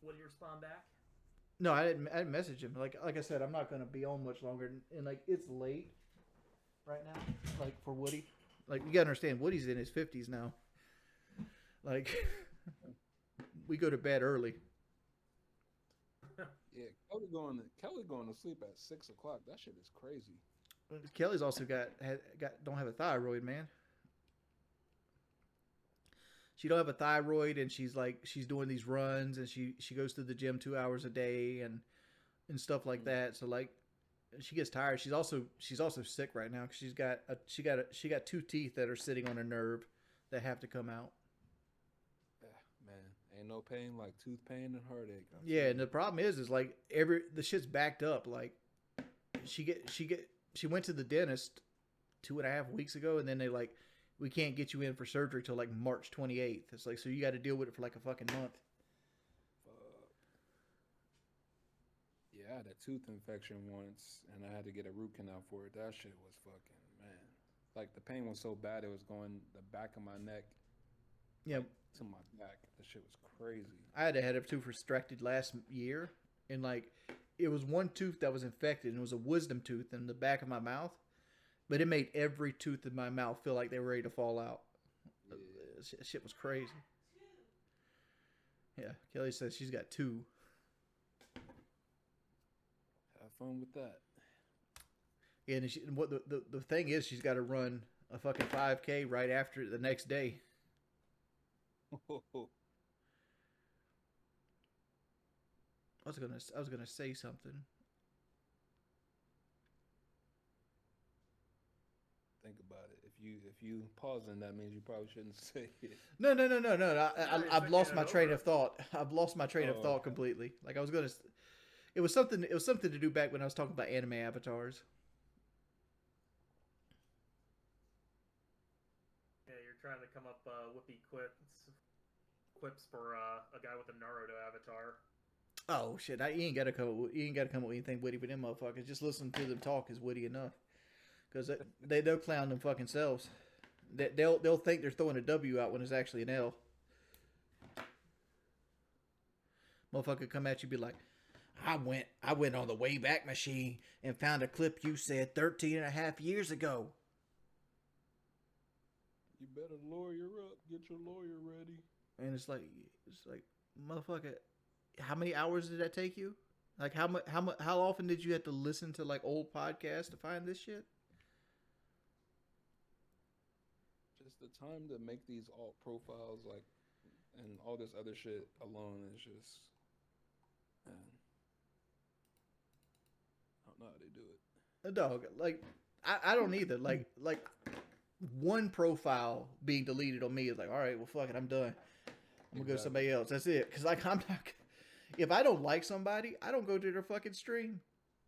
[SPEAKER 3] would you respond back?
[SPEAKER 1] No, I didn't message him. Like I said, I'm not gonna be on much longer, and like it's late right now. Like for Woody, like you gotta understand, Woody's in his 50s now. Like we go to bed early.
[SPEAKER 2] Yeah, Kelly going to sleep at 6 o'clock. That shit is crazy.
[SPEAKER 1] Kelly's also got don't have a thyroid, man. She don't have a thyroid, and she's doing these runs, and she goes to the gym 2 hours a day and stuff like that. So like she gets tired. She's also sick right now because she got two teeth that are sitting on a nerve that have to come out.
[SPEAKER 2] Man, ain't no pain like tooth pain and heartache.
[SPEAKER 1] Yeah, and the problem is like the shit's backed up. Like she went to the dentist 2.5 weeks ago, and then they like, we can't get you in for surgery till like March 28th. It's like, so you got to deal with it for like a fucking month.
[SPEAKER 2] Yeah, I had a tooth infection once, and I had to get a root canal for it. That shit was fucking, man. Like the pain was so bad, it was going the back of my neck.
[SPEAKER 1] Yeah,
[SPEAKER 2] like, to my back. The shit was crazy.
[SPEAKER 1] I had a tooth extracted last year, and like it was one tooth that was infected, and it was a wisdom tooth in the back of my mouth, but it made every tooth in my mouth feel like they were ready to fall out. Yeah. Shit was crazy. Yeah, Kelly says she's got two.
[SPEAKER 2] Have fun with that.
[SPEAKER 1] Yeah, and what the thing is, she's got to run a fucking 5K right after the next day. I was gonna say something.
[SPEAKER 2] Think about it. If you pausing, that means you probably shouldn't say it.
[SPEAKER 1] No. I've lost my train of thought. I've lost my train of thought completely. Like I was gonna. It was something to do back when I was talking about anime avatars.
[SPEAKER 3] Yeah, you're trying to come up whippy quips for a guy with a Naruto avatar.
[SPEAKER 1] Oh shit! You ain't gotta come with anything witty with them motherfuckers. Just listen to them talk is witty enough. Because they'll clown them fucking selves. They'll think they're throwing a W out when it's actually an L. Motherfucker come at you and be like, I went on the Wayback Machine and found a clip you said 13 and a half years ago.
[SPEAKER 2] You better lawyer up. Get your lawyer ready.
[SPEAKER 1] And it's like motherfucker, how many hours did that take you? Like how often did you have to listen to like old podcasts to find this shit?
[SPEAKER 2] Just the time to make these alt profiles, like, and all this other shit alone is just, man, I don't know how they do it.
[SPEAKER 1] A dog, like I don't either. Like one profile being deleted on me is like, all right, well fuck it, I'm done. I'm gonna go to somebody else. That's it. Cause like I'm not. If I don't like somebody, I don't go to their fucking stream.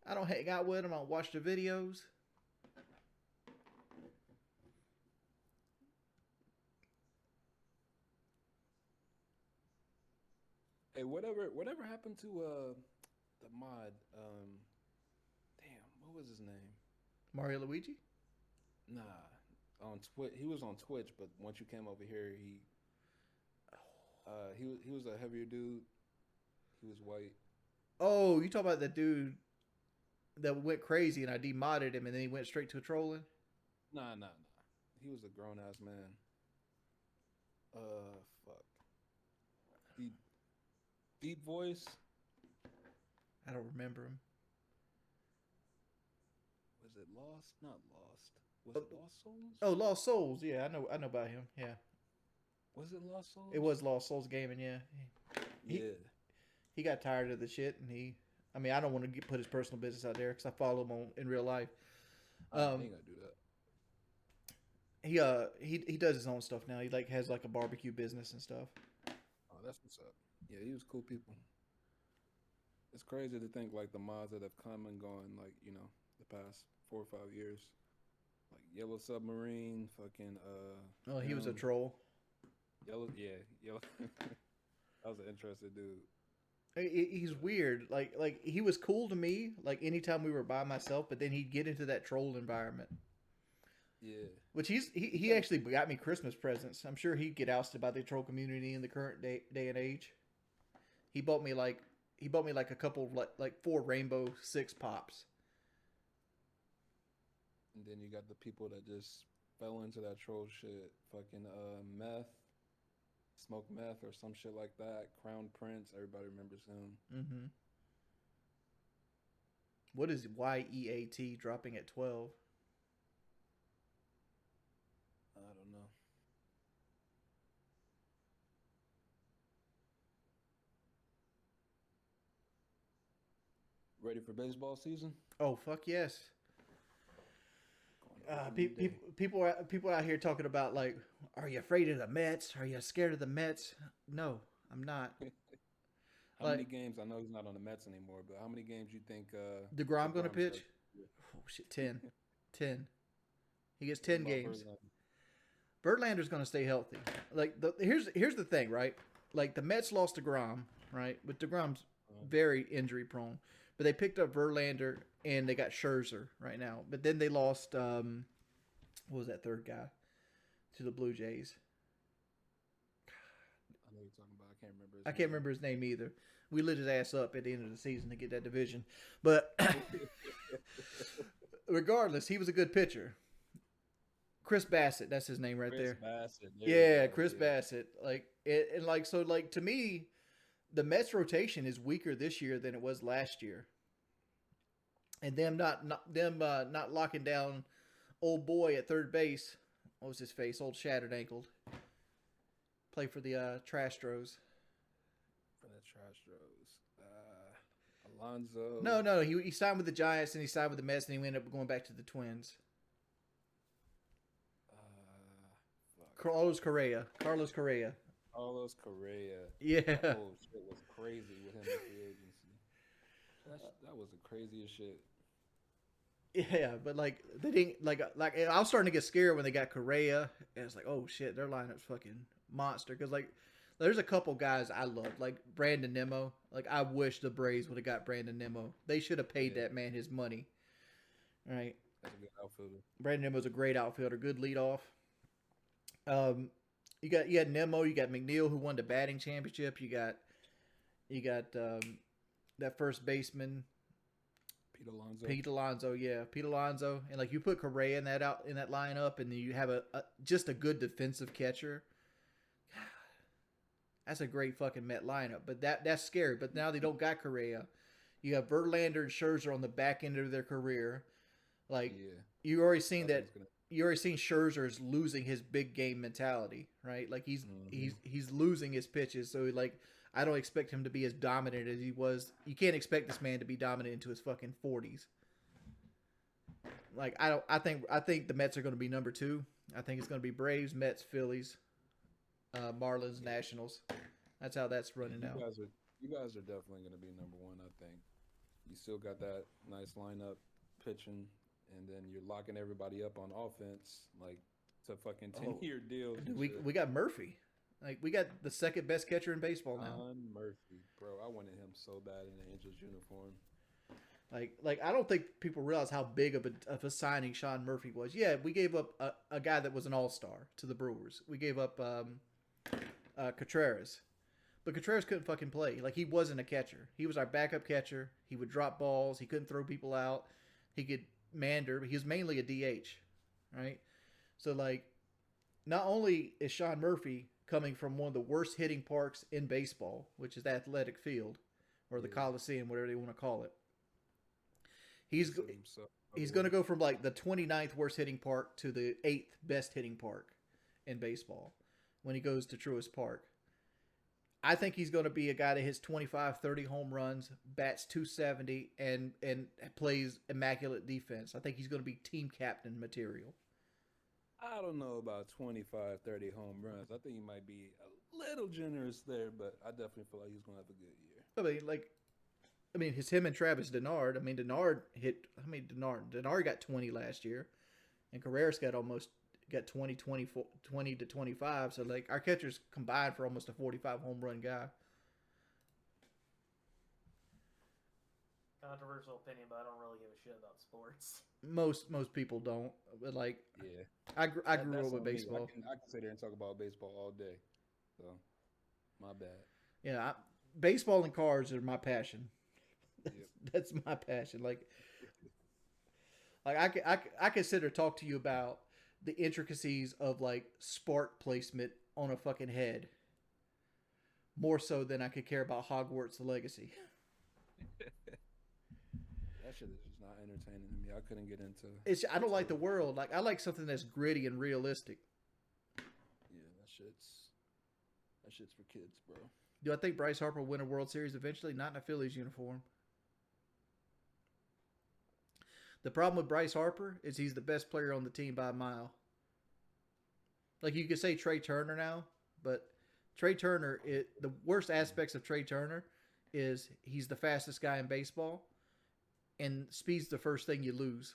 [SPEAKER 1] I don't hang out with them. I don't watch their videos.
[SPEAKER 2] Hey, whatever happened to the mod? Damn, what was his name?
[SPEAKER 1] Mario Luigi?
[SPEAKER 2] Nah, on Twitch. He was on Twitch, but once you came over here, he was a heavier dude. He was white.
[SPEAKER 1] Oh, you talk about that dude that went crazy and I demodded him and then he went straight to trolling?
[SPEAKER 2] Nah. He was a grown ass man. Fuck. Deep voice.
[SPEAKER 1] I don't remember him.
[SPEAKER 2] Was it Lost? Not Lost. Was it Lost Souls?
[SPEAKER 1] Oh, Lost Souls. Yeah, I know about him. Yeah.
[SPEAKER 2] Was it Lost Souls?
[SPEAKER 1] It was Lost Souls Gaming. Yeah. He got tired of the shit, and I don't want to put his personal business out there because I follow him in real life.
[SPEAKER 2] I ain't gonna do
[SPEAKER 1] that. He does his own stuff now. He like has like a barbecue business and stuff.
[SPEAKER 2] Oh, that's what's up. Yeah, he was cool people. It's crazy to think like the mods that have come and gone, like, you know, the past 4 or 5 years. Like Yellow Submarine, fucking
[SPEAKER 1] Oh, he was a troll.
[SPEAKER 2] Yellow. That was an interesting dude.
[SPEAKER 1] He's weird. Like he was cool to me. Like anytime we were by myself, but then he'd get into that troll environment.
[SPEAKER 2] Yeah.
[SPEAKER 1] Which he actually got me Christmas presents. I'm sure he'd get ousted by the troll community in the current day and age. He bought me he bought me like a couple like 4 Rainbow Six pops.
[SPEAKER 2] And then you got the people that just fell into that troll shit, fucking meth, smoke meth or some shit like that. Crown Prince, everybody remembers him.
[SPEAKER 1] Mm-hmm. What is YEAT dropping at 12?
[SPEAKER 2] I don't know. Ready for baseball season?
[SPEAKER 1] Oh fuck yes. People out here talking about like, are you afraid of the Mets? Are you scared of the Mets? No, I'm not.
[SPEAKER 2] How many games? I know he's not on the Mets anymore, but how many games you think
[SPEAKER 1] DeGrom going to pitch?
[SPEAKER 2] starts? Yeah.
[SPEAKER 1] Oh shit, 10. 10. He gets 10 games.
[SPEAKER 2] Verlander?
[SPEAKER 1] Verlander's going to stay healthy. Like here's the thing, right? Like the Mets lost DeGrom, right? But DeGrom's very injury prone. But they picked up Verlander and they got Scherzer right now. But then they lost what was that third guy to the Blue Jays?
[SPEAKER 2] I know you're talking about.
[SPEAKER 1] I can't remember his name either. We lit his ass up at the end of the season to get that division. But regardless, he was a good pitcher. Chris Bassett, that's his name right there.
[SPEAKER 2] Bassett.
[SPEAKER 1] Yeah, Chris Bassett. Like to me, the Mets rotation is weaker this year than it was last year. And them not locking down old boy at third base. What was his face? Old shattered ankled. Play for the Trastros.
[SPEAKER 2] For the Trastros. Alonzo.
[SPEAKER 1] No. He signed with the Giants and he signed with the Mets and he ended up going back to the Twins. Carlos Correa. Yeah.
[SPEAKER 2] Oh, shit was crazy with him at free agency. That was the craziest shit.
[SPEAKER 1] Yeah, but like they didn't like I was starting to get scared when they got Correa, and it's like, oh shit, their lineup's fucking monster. Because like, there's a couple guys I love, like Brandon Nimmo. Like I wish the Braves would have got Brandon Nimmo. They should have paid that man his money. Right.
[SPEAKER 2] That's a good outfielder.
[SPEAKER 1] Brandon Nimmo's a great outfielder, good leadoff. You got Nimmo, you got McNeil who won the batting championship. You got that first baseman. Pete Alonso, and like you put Correa in that lineup, and then you have just a good defensive catcher. That's a great fucking Met lineup, but that's scary. But now they don't got Correa. You have Verlander and Scherzer on the back end of their career. Like you already seen that. You already seen Scherzer's losing his big game mentality, right? Like he's losing his pitches, so like. I don't expect him to be as dominant as he was. You can't expect this man to be dominant into his fucking 40s. Like I think the Mets are going to be number 2. I think it's going to be Braves, Mets, Phillies, Marlins, Nationals. That's how that's running now.
[SPEAKER 2] You guys are definitely going to be number 1. I think you still got that nice lineup pitching, and then you're locking everybody up on offense, like it's a fucking 10-year deal.
[SPEAKER 1] We got Murphy. Like we got the second best catcher in baseball now.
[SPEAKER 2] Murphy, bro, I wanted him so bad in the Angels uniform.
[SPEAKER 1] Like I don't think people realize how big of a signing Sean Murphy was. Yeah, we gave up a guy that was an all-star to the Brewers. We gave up Contreras, but Contreras couldn't fucking play. Like he wasn't a catcher. He was our backup catcher. He would drop balls. He couldn't throw people out. He could mander, but he was mainly a DH, right? So like, not only is Sean Murphy coming from one of the worst hitting parks in baseball, which is the athletic field or the Coliseum, whatever they want to call it. He's going to go from like the 29th worst hitting park to the 8th best hitting park in baseball when he goes to Truist Park. I think he's going to be a guy that hits 25, 30 home runs, bats 270, and plays immaculate defense. I think he's going to be team captain material.
[SPEAKER 2] I don't know about 25, 30 home runs. I think he might be a little generous there, but I definitely feel like he's going to have a good year.
[SPEAKER 1] I mean, it's him and Travis Denard. I mean, Denard got 20 last year, and Carreras got 20 to 25. So, like, our catchers combined for almost a 45 home run guy.
[SPEAKER 3] Controversial opinion, but I don't really give a shit about sports.
[SPEAKER 1] Most people don't, but like,
[SPEAKER 2] yeah,
[SPEAKER 1] I grew up with baseball.
[SPEAKER 2] I can sit there and talk about baseball all day, so my bad.
[SPEAKER 1] Yeah, baseball and cars are my passion.
[SPEAKER 2] Yep.
[SPEAKER 1] That's my passion. Like I could sit or talk to you about the intricacies of like spark placement on a fucking head more so than I could care about Hogwarts Legacy.
[SPEAKER 2] That shit is just not entertaining to me. I couldn't get into.
[SPEAKER 1] I don't like the world. Like I like something that's gritty and realistic.
[SPEAKER 2] Yeah, that shit's for kids, bro.
[SPEAKER 1] Do I think Bryce Harper will win a World Series eventually? Not in a Phillies uniform. The problem with Bryce Harper is he's the best player on the team by a mile. Like you could say Trey Turner now, but Trey Turner, the worst aspects of Trey Turner is he's the fastest guy in baseball, and speed's the first thing you lose.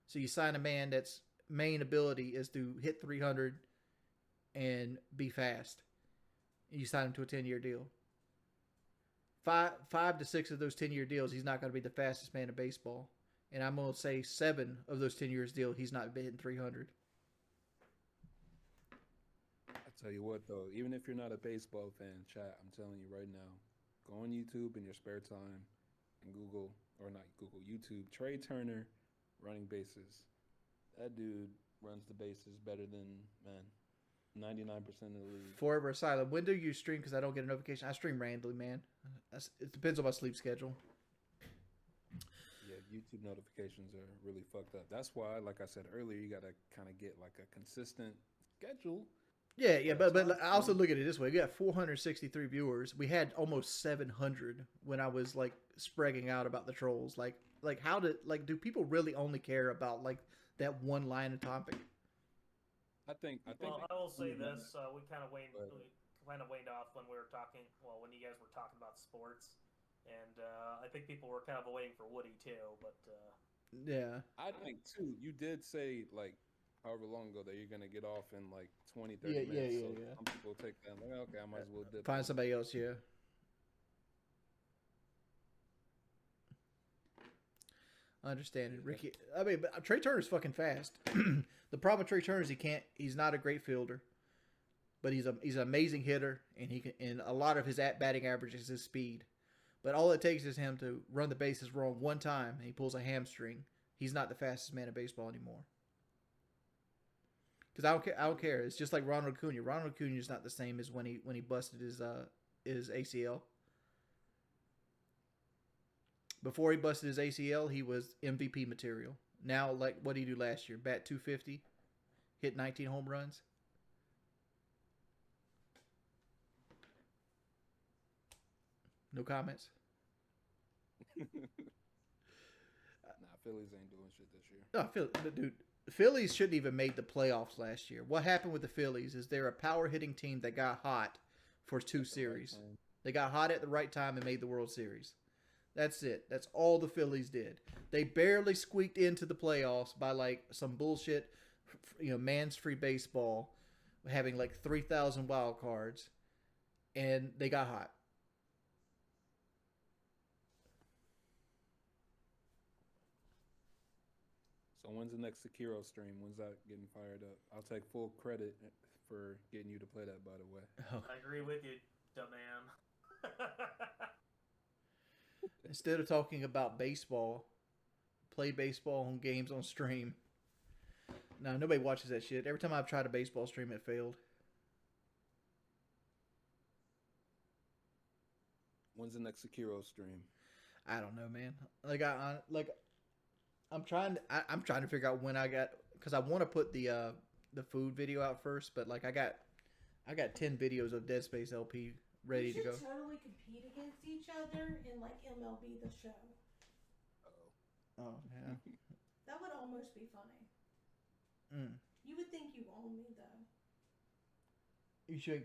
[SPEAKER 1] So you sign a man that's main ability is to hit 300 and be fast. You sign him to a 10-year deal. Five to six of those 10-year deals, he's not going to be the fastest man in baseball. And I'm going to say 7 of those 10 years deal, he's not hitting 300.
[SPEAKER 2] I tell you what, though, even if you're not a baseball fan, chat, I'm telling you right now, go on YouTube in your spare time and Google, or not Google, YouTube, Trey Turner running bases. That dude runs the bases better than, man, 99% of the league.
[SPEAKER 1] Forever Asylum. When do you stream? Because I don't get a notification. I stream randomly, man. It depends on my sleep schedule.
[SPEAKER 2] Yeah, YouTube notifications are really fucked up. That's why, like I said earlier, you got to kind of get like a consistent schedule.
[SPEAKER 1] Yeah, but I also look at it this way. We got 463 viewers. We had almost 700 when I was like spragging out about the trolls. Like how do people really only care about like that one line of topic?
[SPEAKER 2] I think.
[SPEAKER 3] Well, I will say this: we kind of waned off when we were talking. Well, when you guys were talking about sports, and I think people were kind of waiting for Woody too. But
[SPEAKER 1] yeah,
[SPEAKER 2] I think too. You did say like however long ago that you're gonna get off in like 20, 30 minutes.
[SPEAKER 1] Yeah.
[SPEAKER 2] Some people take that like, okay, I might as well dip.
[SPEAKER 1] Find somebody else. Yeah. I understand it, Ricky. I mean, but Trey Turner's fucking fast. The problem with Trey Turner is he's not a great fielder, but he's an amazing hitter, and a lot of his batting average is his speed. But all it takes is him to run the bases wrong one time, and he pulls a hamstring. He's not the fastest man in baseball anymore. Because I don't care. It's just like Ronald Acuna. Ronald Acuna is not the same as when he busted his ACL. Before he busted his ACL, he was MVP material. Now, like, what did he do last year? Bat 250, hit 19 home runs. No comments.
[SPEAKER 2] Nah, Phillies ain't doing shit this year.
[SPEAKER 1] No, dude. The Phillies shouldn't even made the playoffs last year. What happened with the Phillies is they're a power hitting team that got hot for 2 series. They got hot at the right time and made the World Series. That's it. That's all the Phillies did. They barely squeaked into the playoffs by like some bullshit, man's free baseball, having like 3,000 wild cards, and they got hot.
[SPEAKER 2] So when's the next Sekiro stream? When's that getting fired up? I'll take full credit for getting you to play that, by the way.
[SPEAKER 1] Oh.
[SPEAKER 3] I agree with you, dumb man.
[SPEAKER 1] Instead of talking about baseball, play baseball on games on stream. No, nobody watches that shit. Every time I've tried a baseball stream, it failed.
[SPEAKER 2] When's the next Sekiro stream?
[SPEAKER 1] I don't know, man. I'm trying to figure out when because I want to put the food video out first, but like I got 10 videos of Dead Space LP ready to go.
[SPEAKER 4] We should totally compete against each other in like MLB The Show.
[SPEAKER 1] Oh yeah.
[SPEAKER 4] That would almost be funny. You would think you own me though.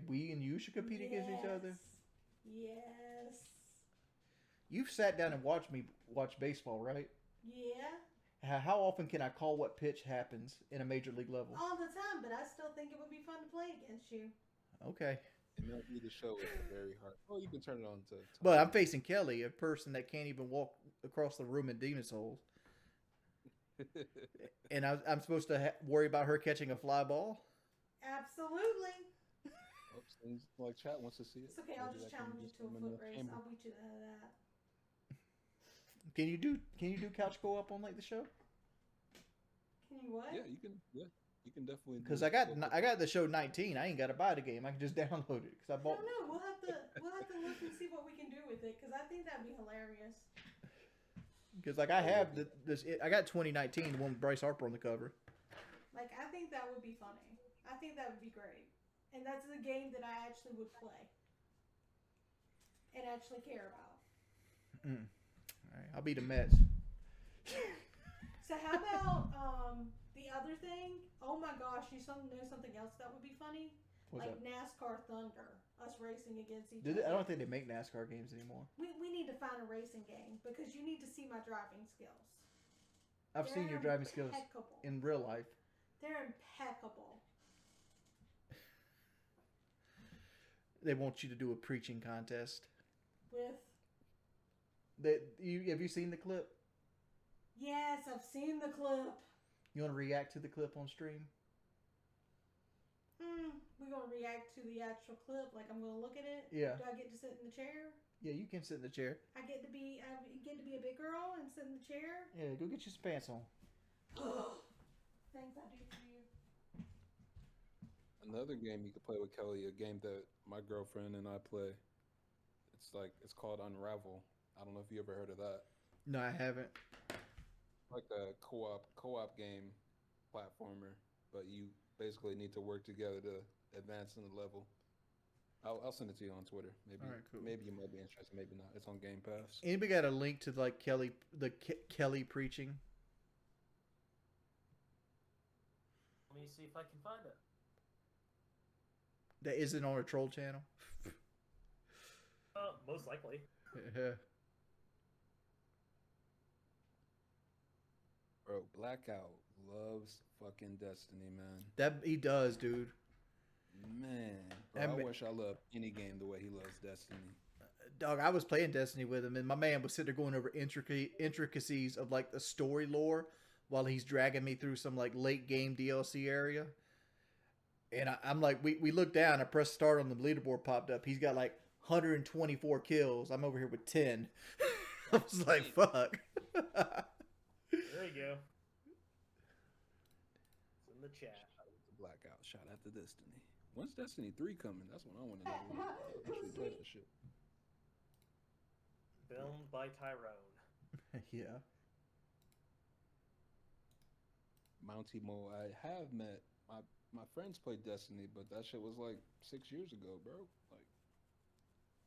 [SPEAKER 1] We and you should compete against each other.
[SPEAKER 4] Yes.
[SPEAKER 1] You've sat down and watched me watch baseball, right?
[SPEAKER 4] Yeah.
[SPEAKER 1] How often can I call what pitch happens in a major league level?
[SPEAKER 4] All the time, but I still think it would be fun to play against you.
[SPEAKER 1] Okay.
[SPEAKER 2] MLB The Show is very hard. Oh, you can turn it on to.
[SPEAKER 1] But I'm facing Kelly, a person that can't even walk across the room in Demon Souls. And I'm supposed to worry about her catching a fly ball?
[SPEAKER 4] Absolutely.
[SPEAKER 2] Oh, seems like chat wants to see it.
[SPEAKER 4] It's okay. I'll
[SPEAKER 2] Maybe
[SPEAKER 4] just
[SPEAKER 2] that can
[SPEAKER 4] challenge you
[SPEAKER 2] just
[SPEAKER 4] to a
[SPEAKER 2] come in
[SPEAKER 4] foot
[SPEAKER 2] the
[SPEAKER 4] race.
[SPEAKER 2] chamber.
[SPEAKER 4] I'll beat you the hell out of that.
[SPEAKER 1] Can you do couch co-op on like the show?
[SPEAKER 4] Can you what?
[SPEAKER 2] Yeah, you can. Yeah, you can definitely
[SPEAKER 1] Because
[SPEAKER 2] do co-op.
[SPEAKER 1] I got the show 19. I ain't got to buy the game. I can just download it because I
[SPEAKER 4] I
[SPEAKER 1] bought.
[SPEAKER 4] don't know. We'll have to look and see what we can do with it because I think that'd be hilarious.
[SPEAKER 1] Because like I
[SPEAKER 2] That would
[SPEAKER 1] have
[SPEAKER 2] be.
[SPEAKER 1] I got 2019, the one with Bryce Harper on the cover.
[SPEAKER 4] Like I think that would be funny. I think that would be great, and that's a game that I actually would play and actually care about.
[SPEAKER 1] Mm. All right, I'll be the Mets.
[SPEAKER 4] So how about the other thing? Oh my gosh, you know something else that would be funny?
[SPEAKER 1] What's
[SPEAKER 4] Like
[SPEAKER 1] up?
[SPEAKER 4] NASCAR Thunder, us racing against each
[SPEAKER 1] I
[SPEAKER 4] other.
[SPEAKER 1] don't think they make NASCAR games anymore.
[SPEAKER 4] We need to find a racing game because you need to see my driving skills.
[SPEAKER 1] I've seen your driving skills
[SPEAKER 4] Impeccable.
[SPEAKER 1] in real life.
[SPEAKER 4] They're impeccable.
[SPEAKER 1] They want you to do a preaching contest.
[SPEAKER 4] With
[SPEAKER 1] Have you seen the clip?
[SPEAKER 4] yes, I've seen the clip.
[SPEAKER 1] You want to react to the clip on stream?
[SPEAKER 4] We're gonna react to the actual clip. Like I'm gonna look at it.
[SPEAKER 1] Yeah.
[SPEAKER 4] Do I get to sit in the chair?
[SPEAKER 1] Yeah, you can sit in the chair.
[SPEAKER 4] I get to be a big girl and sit in the chair.
[SPEAKER 1] Yeah, go get you some pants on.
[SPEAKER 4] Things I do for you.
[SPEAKER 2] Another game you could play with Kelly, a game that my girlfriend and I play. It's called Unravel. I don't know if you ever heard of that.
[SPEAKER 1] No, I haven't.
[SPEAKER 2] Like a co-op game platformer, but you basically need to work together to advance in the level. I'll send it to you on Twitter. Maybe
[SPEAKER 1] All right, cool.
[SPEAKER 2] maybe you might be interested, maybe not. It's on Game Pass.
[SPEAKER 1] Anybody got a link to like Kelly preaching?
[SPEAKER 3] Let me see if I can find it.
[SPEAKER 1] That isn't on a troll channel.
[SPEAKER 3] Most likely.
[SPEAKER 2] Bro, Blackout loves fucking Destiny, man.
[SPEAKER 1] That he does, dude.
[SPEAKER 2] Man, bro, I wish I loved any game the way he loves Destiny.
[SPEAKER 1] Dog, I was playing Destiny with him, and my man was sitting there going over intricacies of like the story lore while he's dragging me through some like late game DLC area. And I'm like, we looked down, I pressed start on the leaderboard popped up. He's got like 124 kills. I'm over here with 10. I was like, fuck.
[SPEAKER 3] There you go. It's in the chat.
[SPEAKER 2] Blackout. Shout out to Destiny. When's Destiny 3 coming? That's what I want to know. Actually play that shit.
[SPEAKER 3] Filmed by Tyrone.
[SPEAKER 1] Yeah.
[SPEAKER 2] Mountie Mo, I have met my friends played Destiny, but that shit was like 6 years ago, bro. Like,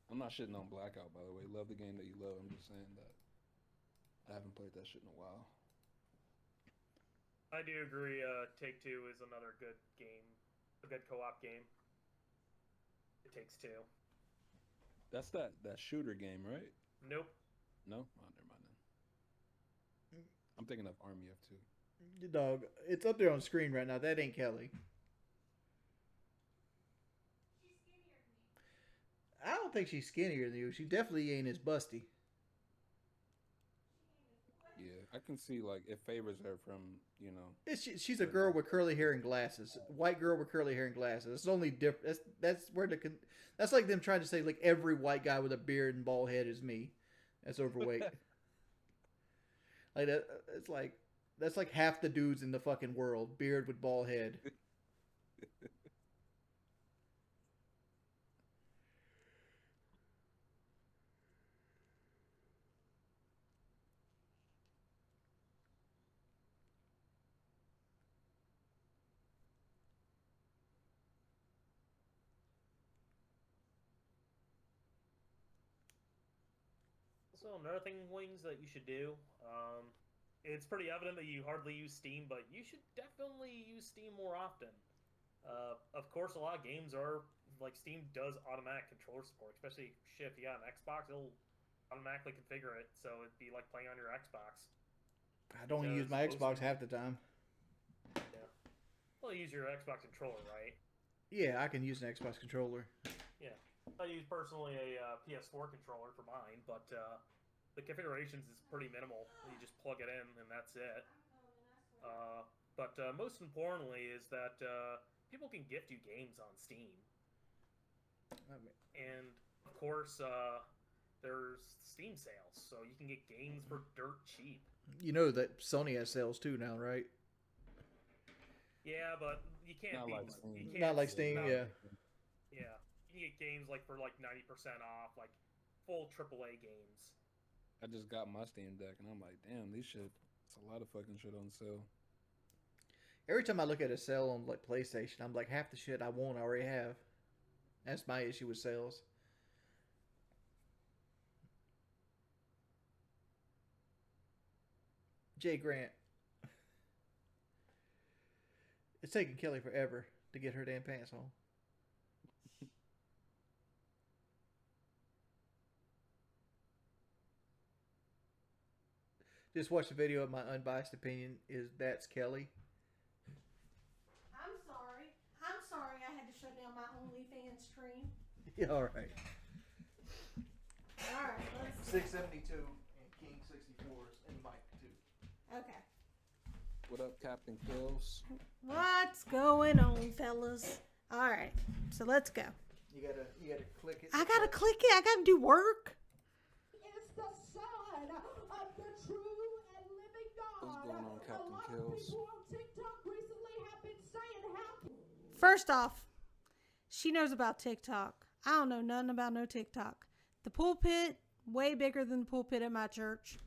[SPEAKER 2] I'm not shitting on Blackout, by the way. Love the game that you love. I'm just saying that I haven't played that shit in a while.
[SPEAKER 3] I do agree. Take-Two is another good game, a good co-op game. It Takes Two.
[SPEAKER 2] That's that shooter game, right?
[SPEAKER 3] Nope.
[SPEAKER 2] No? Oh, never mind then. I'm thinking of Army F2.
[SPEAKER 1] Dog, it's up there on screen right now. That ain't Kelly. I don't think she's skinnier than you. She definitely ain't as busty.
[SPEAKER 2] Yeah, I can see like it favors her from, you know.
[SPEAKER 1] She's a girl with curly hair and glasses. White girl with curly hair and glasses. It's only different. That's where that's like them trying to say like every white guy with a beard and bald head is me. That's overweight. Like that. It's like that's like half the dudes in the fucking world. Beard with bald head.
[SPEAKER 3] So another thing, Wings, that you should do. It's pretty evident that you hardly use Steam, but you should definitely use Steam more often. Of course, a lot of games are like Steam does automatic controller support, especially if you got an Xbox, it'll automatically configure it, so it'd be like playing on your Xbox.
[SPEAKER 1] I don't use my Xbox half the time.
[SPEAKER 3] Yeah. Well, you use your Xbox controller, right?
[SPEAKER 1] Yeah, I can use an Xbox controller.
[SPEAKER 3] Yeah. I use personally a PS4 controller for mine, but the configurations is pretty minimal. You just plug it in and that's it. But most importantly is that people can gift you games on Steam.
[SPEAKER 1] I mean,
[SPEAKER 3] And of course, there's Steam sales, so you can get games for dirt cheap.
[SPEAKER 1] you know that Sony has sales too now, right?
[SPEAKER 3] Yeah, but you can't
[SPEAKER 2] Not
[SPEAKER 3] beat.
[SPEAKER 2] like Steam.
[SPEAKER 3] You can't,
[SPEAKER 1] Not like Steam,
[SPEAKER 3] no,
[SPEAKER 1] yeah.
[SPEAKER 3] Yeah, you can get games like for like 90% off, like full AAA games.
[SPEAKER 2] I just got my Steam Deck, and I'm like, damn, these shit. It's a lot of fucking shit on sale.
[SPEAKER 1] Every time I look at a sale on like PlayStation, I'm like, half the shit I want I already have. That's my issue with sales. Jay Grant. It's taking Kelly forever to get her damn pants on. Just watch the video of my unbiased opinion is that's Kelly.
[SPEAKER 4] I'm sorry. I'm sorry I had to shut down my OnlyFans stream.
[SPEAKER 1] Yeah, all right.
[SPEAKER 4] All right, let's
[SPEAKER 1] 672 and King 64s and Mike too.
[SPEAKER 4] Okay.
[SPEAKER 2] What up, Captain Kills?
[SPEAKER 4] What's going on, fellas? All right, so let's go.
[SPEAKER 1] You gotta click it.
[SPEAKER 4] I gotta click it. I gotta do work.
[SPEAKER 5] Is the Son of the true and living God.
[SPEAKER 2] What's going on, Captain
[SPEAKER 5] A lot
[SPEAKER 2] Kills?
[SPEAKER 5] of people on TikTok recently have been saying how.
[SPEAKER 4] First off, she knows about TikTok. I don't know nothing about no TikTok. The pulpit, way bigger than the pulpit at my church.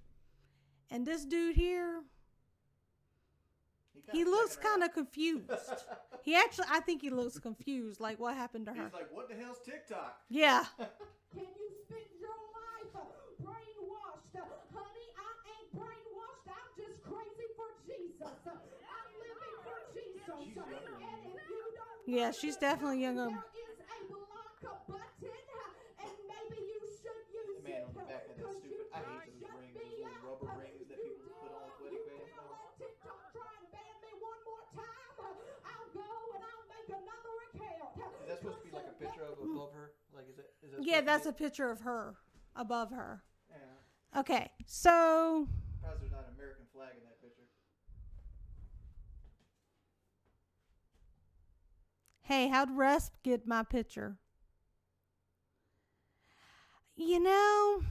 [SPEAKER 4] And this dude here, he looks kind of confused. He actually, I think he looks confused. Like, what happened to her?
[SPEAKER 1] He's like, what the hell's TikTok?
[SPEAKER 4] Yeah.
[SPEAKER 5] Can you spend your life brainwashed? Honey, I ain't brainwashed. I'm just crazy for Jesus. I'm living for Jesus. And if you don't
[SPEAKER 4] Yeah, she's definitely younger.
[SPEAKER 5] there is a block button, and maybe you should use
[SPEAKER 1] The man
[SPEAKER 5] it.
[SPEAKER 1] on the back of that
[SPEAKER 5] 'cause
[SPEAKER 1] stupid
[SPEAKER 5] you
[SPEAKER 1] I
[SPEAKER 5] can
[SPEAKER 1] hate those
[SPEAKER 5] shut
[SPEAKER 1] rings,
[SPEAKER 5] me
[SPEAKER 1] those little
[SPEAKER 5] up.
[SPEAKER 1] rubber rings that people put on with wedding
[SPEAKER 5] You
[SPEAKER 1] bands
[SPEAKER 5] feel
[SPEAKER 1] now.
[SPEAKER 5] like TikTok try and ban me one more time? I'll go and I'll make another account.
[SPEAKER 1] Is that supposed to be like a picture of above her? Like, is that
[SPEAKER 4] Yeah,
[SPEAKER 1] supposed
[SPEAKER 4] that's
[SPEAKER 1] to
[SPEAKER 4] a picture of her above her.
[SPEAKER 1] be? Yeah.
[SPEAKER 4] Okay, so
[SPEAKER 1] Surprised there's not an American flag in that picture.
[SPEAKER 4] hey, how'd Resp get my picture? You know,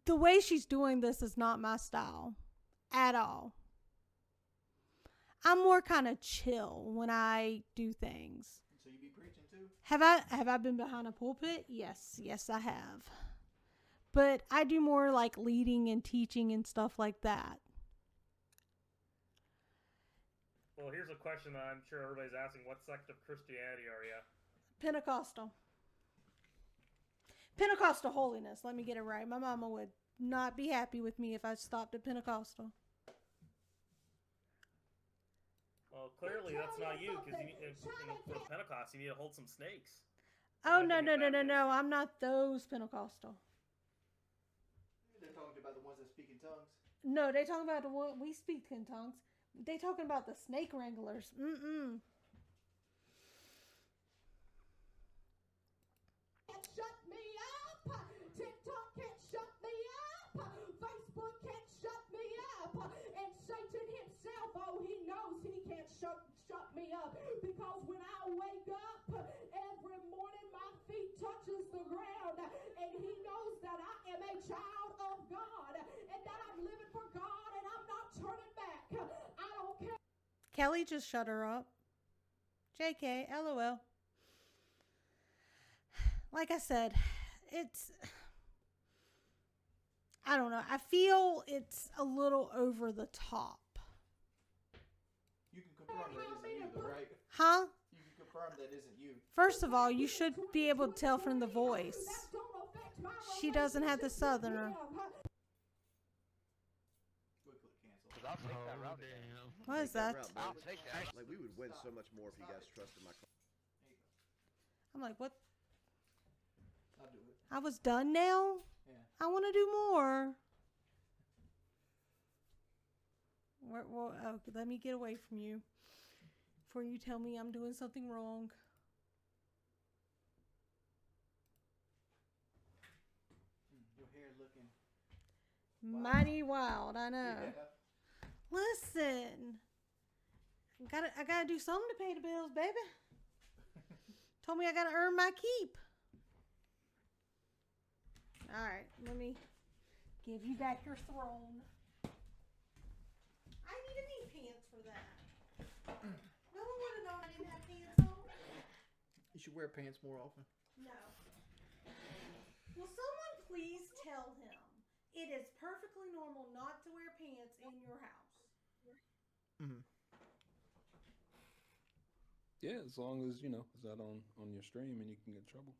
[SPEAKER 4] the way she's doing this is not my style at all. I'm more kind of chill when I do things.
[SPEAKER 1] So you be preaching too?
[SPEAKER 4] Have I been behind a pulpit? Yes, I have. But I do more like leading and teaching and stuff like that.
[SPEAKER 3] Well, here's a question that I'm sure everybody's asking: what sect of Christianity are you?
[SPEAKER 4] Pentecostal. Pentecostal holiness. Let me get it right. My mama would not be happy with me if I stopped at Pentecostal.
[SPEAKER 3] Well, clearly that's not you, because for Pentecost you need to hold some snakes.
[SPEAKER 4] Oh,
[SPEAKER 3] I
[SPEAKER 4] no,
[SPEAKER 3] think
[SPEAKER 4] no,
[SPEAKER 3] it's
[SPEAKER 4] no, no,
[SPEAKER 3] Baptist.
[SPEAKER 4] no. I'm not those Pentecostal.
[SPEAKER 1] They're talking about the ones that speak in tongues.
[SPEAKER 4] No, they talking about the one we speak in tongues. They talking about the snake wranglers. Mm-mm.
[SPEAKER 5] Can't shut me up. TikTok can't shut me up. Facebook can't shut me up. And Satan himself, oh, he knows he can't shut me up. Because when I wake up every morning, my feet touches the ground. And he knows that I am a child of God. And that I'm living for God and I'm not turning back. I don't care.
[SPEAKER 4] Kelly just shut her up. JK, LOL. Like I said, I don't know. I feel it's a little over the top.
[SPEAKER 1] You can confirm that isn't you, though, right?
[SPEAKER 4] Huh?
[SPEAKER 1] You can confirm that isn't you.
[SPEAKER 4] First of all, you should be able to tell from the voice. She doesn't have the southerner.
[SPEAKER 6] I'll take that route.
[SPEAKER 4] What is that?
[SPEAKER 6] I'll take that.
[SPEAKER 7] Like, we would win so much more if you guys trusted my.
[SPEAKER 4] I'm like, what?
[SPEAKER 1] I'll do it.
[SPEAKER 4] I was done now?
[SPEAKER 1] Yeah.
[SPEAKER 4] I want to do more. Okay, let me get away from you before you tell me I'm doing something wrong.
[SPEAKER 1] Your hair looking.
[SPEAKER 4] Mighty wild, I know.
[SPEAKER 1] Yeah.
[SPEAKER 4] Listen, I gotta do something to pay the bills, baby. Told me I gotta earn my keep. Alright, let me give you back your throne. I need a knee pants for that. No one would have known I didn't have pants on.
[SPEAKER 1] You should wear pants more often.
[SPEAKER 4] No. Will someone please tell him it is perfectly normal not to wear pants in your house?
[SPEAKER 1] Mm-hmm.
[SPEAKER 2] Yeah, as long as, you know, it's not on your stream and you can get in trouble.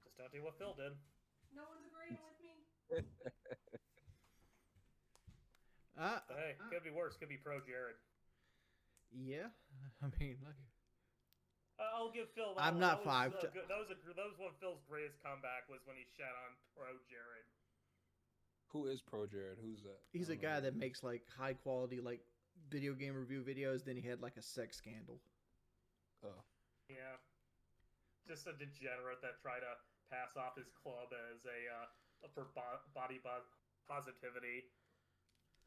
[SPEAKER 3] Just don't do what Phil did.
[SPEAKER 4] No one's agreeing with me?
[SPEAKER 3] But hey, could be worse. Could be pro Jared.
[SPEAKER 1] Yeah, I mean, like,
[SPEAKER 3] I'll give Phil.
[SPEAKER 1] I'm
[SPEAKER 3] that
[SPEAKER 1] not
[SPEAKER 3] one.
[SPEAKER 1] five.
[SPEAKER 3] That was one of Phil's greatest comeback was when he shat on pro Jared.
[SPEAKER 2] Who is Pro Jared? Who's that?
[SPEAKER 1] he's a guy that makes like high quality like video game review videos. Then he had like a sex scandal.
[SPEAKER 2] Oh.
[SPEAKER 3] Yeah, just a degenerate that tried to pass off his club as for body positivity.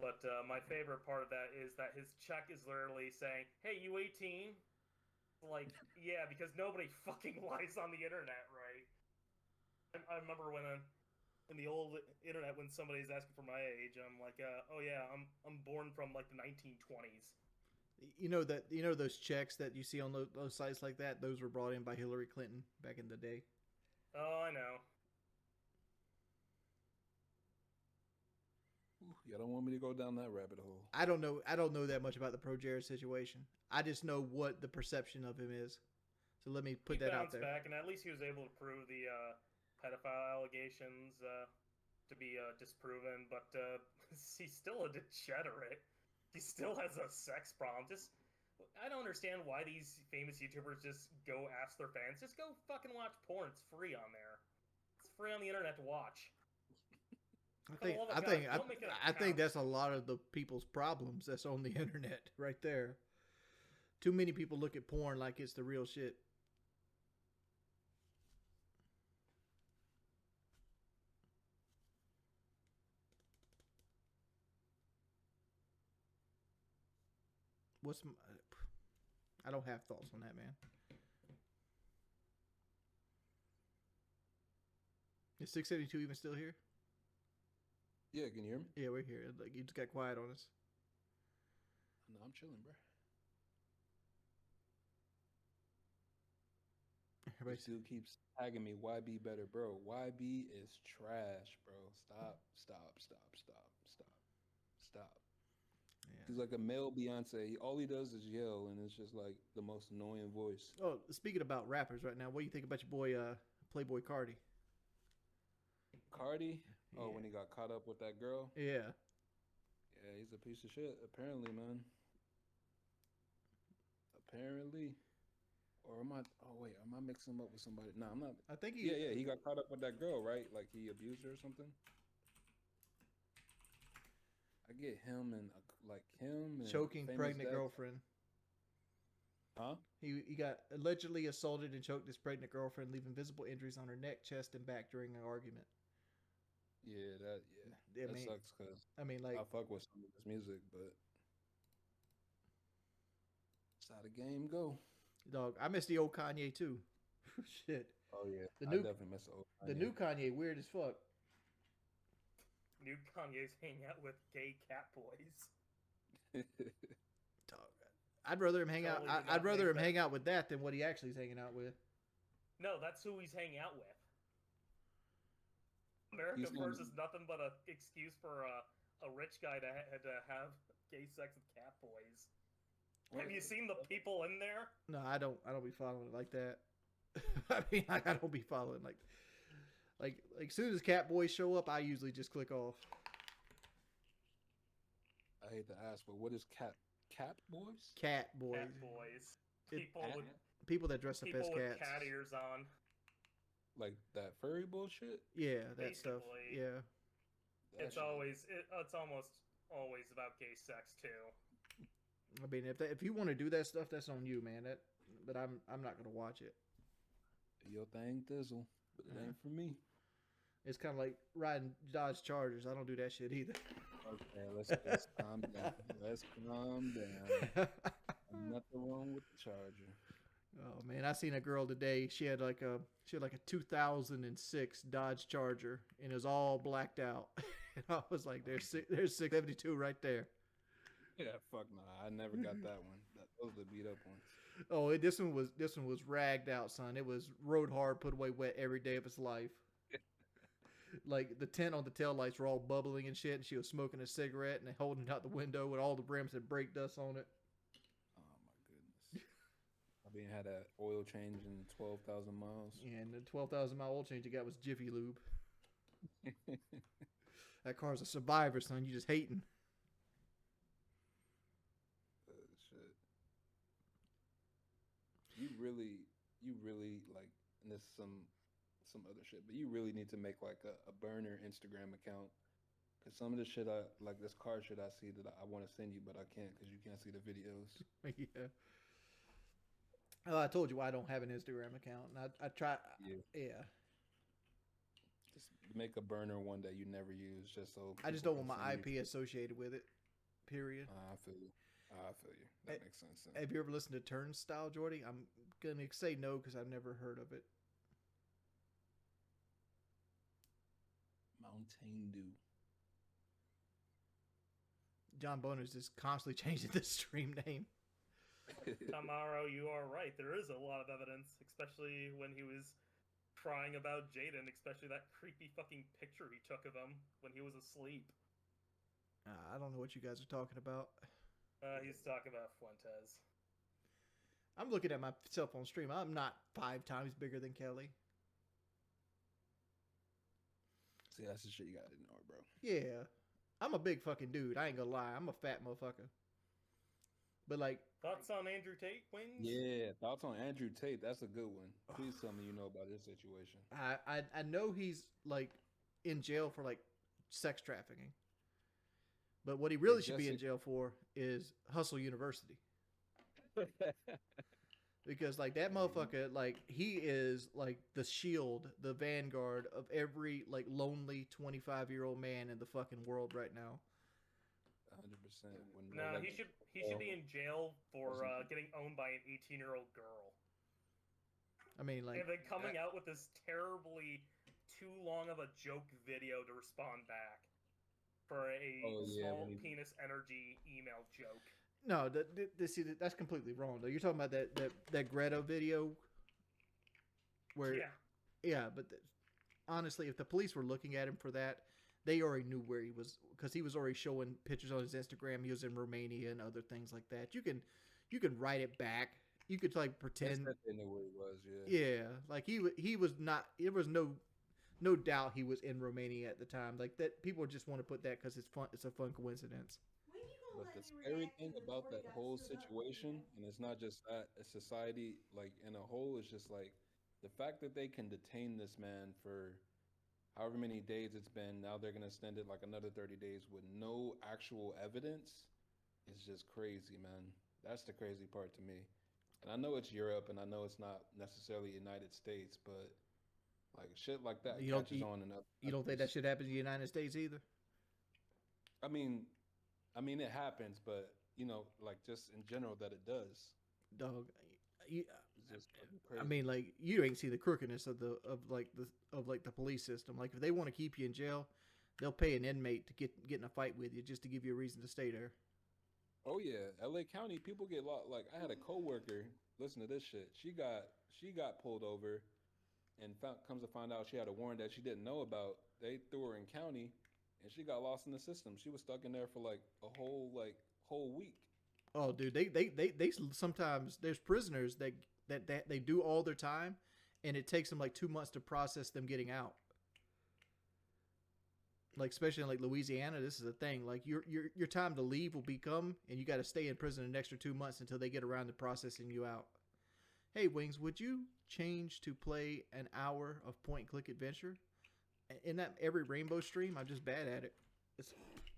[SPEAKER 3] But my favorite part of that is that his check is literally saying, "Hey, you 18?" Like, yeah, because nobody fucking lies on the internet, right? I remember when in the old internet when somebody's asking for my age, I'm like, "Oh yeah, I'm born from like the 1920s."
[SPEAKER 1] You know those checks that you see on those sites like that. Those were brought in by Hillary Clinton back in the day.
[SPEAKER 3] Oh, I know.
[SPEAKER 2] You don't want me to go down that rabbit hole.
[SPEAKER 1] I don't know that much about the Pro Jared situation. I just know what the perception of him is. So let me put that out there.
[SPEAKER 3] Back, and at least he was able to prove the pedophile allegations to be disproven. But he's still a degenerate. He still has a sex problem. I don't understand why these famous YouTubers just go ask their fans, just go fucking watch porn. It's free on there. It's free on the internet to watch.
[SPEAKER 1] I think that's a lot of the people's problems that's on the internet right there. Too many people look at porn like it's the real shit. I don't have thoughts on that, man. Is 672 even still here?
[SPEAKER 2] Yeah, can you hear me?
[SPEAKER 1] Yeah, we're here. Like, you just got quiet on us.
[SPEAKER 2] No, I'm chilling, bro.
[SPEAKER 1] Everybody
[SPEAKER 2] still keeps tagging me. YB better, bro. YB is trash, bro. Stop.
[SPEAKER 1] Yeah.
[SPEAKER 2] He's like a male Beyonce. All he does is yell, and it's just like the most annoying voice.
[SPEAKER 1] Oh, speaking about rappers right now, what do you think about your boy Playboy Cardi?
[SPEAKER 2] Cardi?
[SPEAKER 1] Yeah.
[SPEAKER 2] Oh, when he got caught up with that girl?
[SPEAKER 1] Yeah.
[SPEAKER 2] Yeah, he's a piece of shit, apparently, man. Apparently. Or am I mixing him up with somebody? No, I'm not.
[SPEAKER 1] I think
[SPEAKER 2] he got caught up with that girl, right? Like he abused her or something? I get him and
[SPEAKER 1] choking pregnant girlfriend.
[SPEAKER 2] Huh?
[SPEAKER 1] He got allegedly assaulted and choked his pregnant girlfriend, leaving visible injuries on her neck, chest, and back during an argument.
[SPEAKER 2] Yeah, that sucks because
[SPEAKER 1] I mean, like,
[SPEAKER 2] I fuck with some of his music, but that's how the game go.
[SPEAKER 1] Dog, I miss the old Kanye too. Shit.
[SPEAKER 2] Oh yeah,
[SPEAKER 1] I
[SPEAKER 2] definitely miss the old Kanye.
[SPEAKER 1] The new Kanye weird as fuck.
[SPEAKER 3] New Kanye's hanging out with gay cat boys.
[SPEAKER 1] Dog, I'd rather him hang out. I'd rather him hang out with that than what he actually is hanging out with.
[SPEAKER 3] No, that's who he's hanging out with. America First is nothing but an excuse for a rich guy to have gay sex with cat boys. Have you seen the people in there?
[SPEAKER 1] No, I don't be following it like that. I mean, I don't be following like as soon as cat boys show up, I usually just click off.
[SPEAKER 2] I hate to ask, but what is cat boys?
[SPEAKER 1] Cat boys.
[SPEAKER 3] Cat boys.
[SPEAKER 1] People that dress up as cats.
[SPEAKER 3] People with cat ears on.
[SPEAKER 2] Like that furry bullshit?
[SPEAKER 1] Yeah, that
[SPEAKER 3] Basically.
[SPEAKER 1] stuff. Yeah.
[SPEAKER 3] It's almost always about gay sex too.
[SPEAKER 1] I mean, if you want to do that stuff, that's on you, man. But I'm not gonna watch it.
[SPEAKER 2] Your thing, Thizzle, but it ain't for me.
[SPEAKER 1] It's kind of like riding Dodge Chargers. I don't do that shit either.
[SPEAKER 2] Okay, let's calm down. Let's calm down. Nothing wrong with the Charger.
[SPEAKER 1] Oh man, I seen a girl today. She had like a 2006 Dodge Charger, and it was all blacked out. And I was like, there's 672 right there.
[SPEAKER 2] Yeah, fuck nah. I never got that one. Those are the beat up ones.
[SPEAKER 1] Oh, this one was ragged out, son. It was rode hard, put away wet every day of its life. Like the tint on the taillights were all bubbling and shit, and she was smoking a cigarette and holding it out the window with all the rims had brake dust on it.
[SPEAKER 2] Oh my goodness. I mean, had an oil change in 12,000 miles.
[SPEAKER 1] And the 12,000-mile oil change you got was Jiffy Lube. That car's a survivor, son. You just hating.
[SPEAKER 2] Shit. You really like, and this is some other shit, but you really need to make like a burner Instagram account. Cause some of the shit like this car shit I see that I want to send you, but I can't because you can't see the videos.
[SPEAKER 1] Yeah. Oh, I told you why I don't have an Instagram account, and I try. Yeah.
[SPEAKER 2] Just make a burner one that you never use, just so.
[SPEAKER 1] I just don't want my IP associated with it. Period.
[SPEAKER 2] I feel you. That makes sense. Then.
[SPEAKER 1] Have you ever listened to Turnstile, Jordy? I'm gonna say no because I've never heard of it.
[SPEAKER 2] Mountain Dew.
[SPEAKER 1] John Bonner's just constantly changing the stream name.
[SPEAKER 3] Tamaro, you are right. There is a lot of evidence, especially when he was crying about Jaden, especially that creepy fucking picture he took of him when he was asleep.
[SPEAKER 1] I don't know what you guys are talking about.
[SPEAKER 3] He's talking about Fuentes.
[SPEAKER 1] I'm looking at my cell phone stream. I'm not 5 times bigger than Kelly.
[SPEAKER 2] See, that's the shit you gotta ignore, bro.
[SPEAKER 1] Yeah. I'm a big fucking dude. I ain't gonna lie. I'm a fat motherfucker. But like...
[SPEAKER 3] Thoughts on Andrew Tate, Wings?
[SPEAKER 2] Yeah, thoughts on Andrew Tate. That's a good one. Please tell me you know about this situation.
[SPEAKER 1] I know he's like in jail for like sex trafficking. But what he really should be in jail for is Hustle University. Because like that motherfucker, like he is like the shield, the vanguard of every like lonely 25-year-old man in the fucking world right now.
[SPEAKER 2] 100%.
[SPEAKER 3] No, he should be in jail for getting owned by an 18-year-old girl.
[SPEAKER 1] I mean, like,
[SPEAKER 3] and then coming out with this terribly too long of a joke video to respond back for a small penis energy email joke.
[SPEAKER 1] No, see, that's completely wrong. Though you're talking about that Greta video, where but honestly, if the police were looking at him for that, they already knew where he was because he was already showing pictures on his Instagram. He was in Romania and other things like that. You can write it back. You could like pretend
[SPEAKER 2] that they knew where he was.
[SPEAKER 1] Yeah, like he was not. There was no doubt he was in Romania at the time. Like that, people just want to put that because it's fun. It's a fun coincidence.
[SPEAKER 2] But the scary thing about that whole situation, and it's not just that, it's society, like, in a whole, is just, like, the fact that they can detain this man for however many days it's been, now they're going to extend it, like, another 30 days with no actual evidence is just crazy, man. That's the crazy part to me. And I know it's Europe, and I know it's not necessarily United States, but, like, shit like that catches on.
[SPEAKER 1] You don't think that shit happens in the United States either?
[SPEAKER 2] I mean, it happens, but you know, like just in general, that it does.
[SPEAKER 1] Dog,
[SPEAKER 2] I
[SPEAKER 1] mean, like you ain't see the crookedness of the police system. Like if they want to keep you in jail, they'll pay an inmate to get in a fight with you just to give you a reason to stay there.
[SPEAKER 2] Oh yeah, L.A. County people get lost. Like I had a coworker. Listen to this shit. She got pulled over, and comes to find out she had a warrant that she didn't know about. They threw her in county. And she got lost in the system. She was stuck in there for like a whole week.
[SPEAKER 1] Oh, dude, they sometimes there's prisoners that they do all their time, and it takes them like 2 months to process them getting out. Like especially in like Louisiana, this is a thing. Like your time to leave will become, and you got to stay in prison an extra 2 months until they get around to processing you out. Hey, Wings, would you change to play an hour of point-and-click adventure? In that every rainbow stream, I'm just bad at it. It's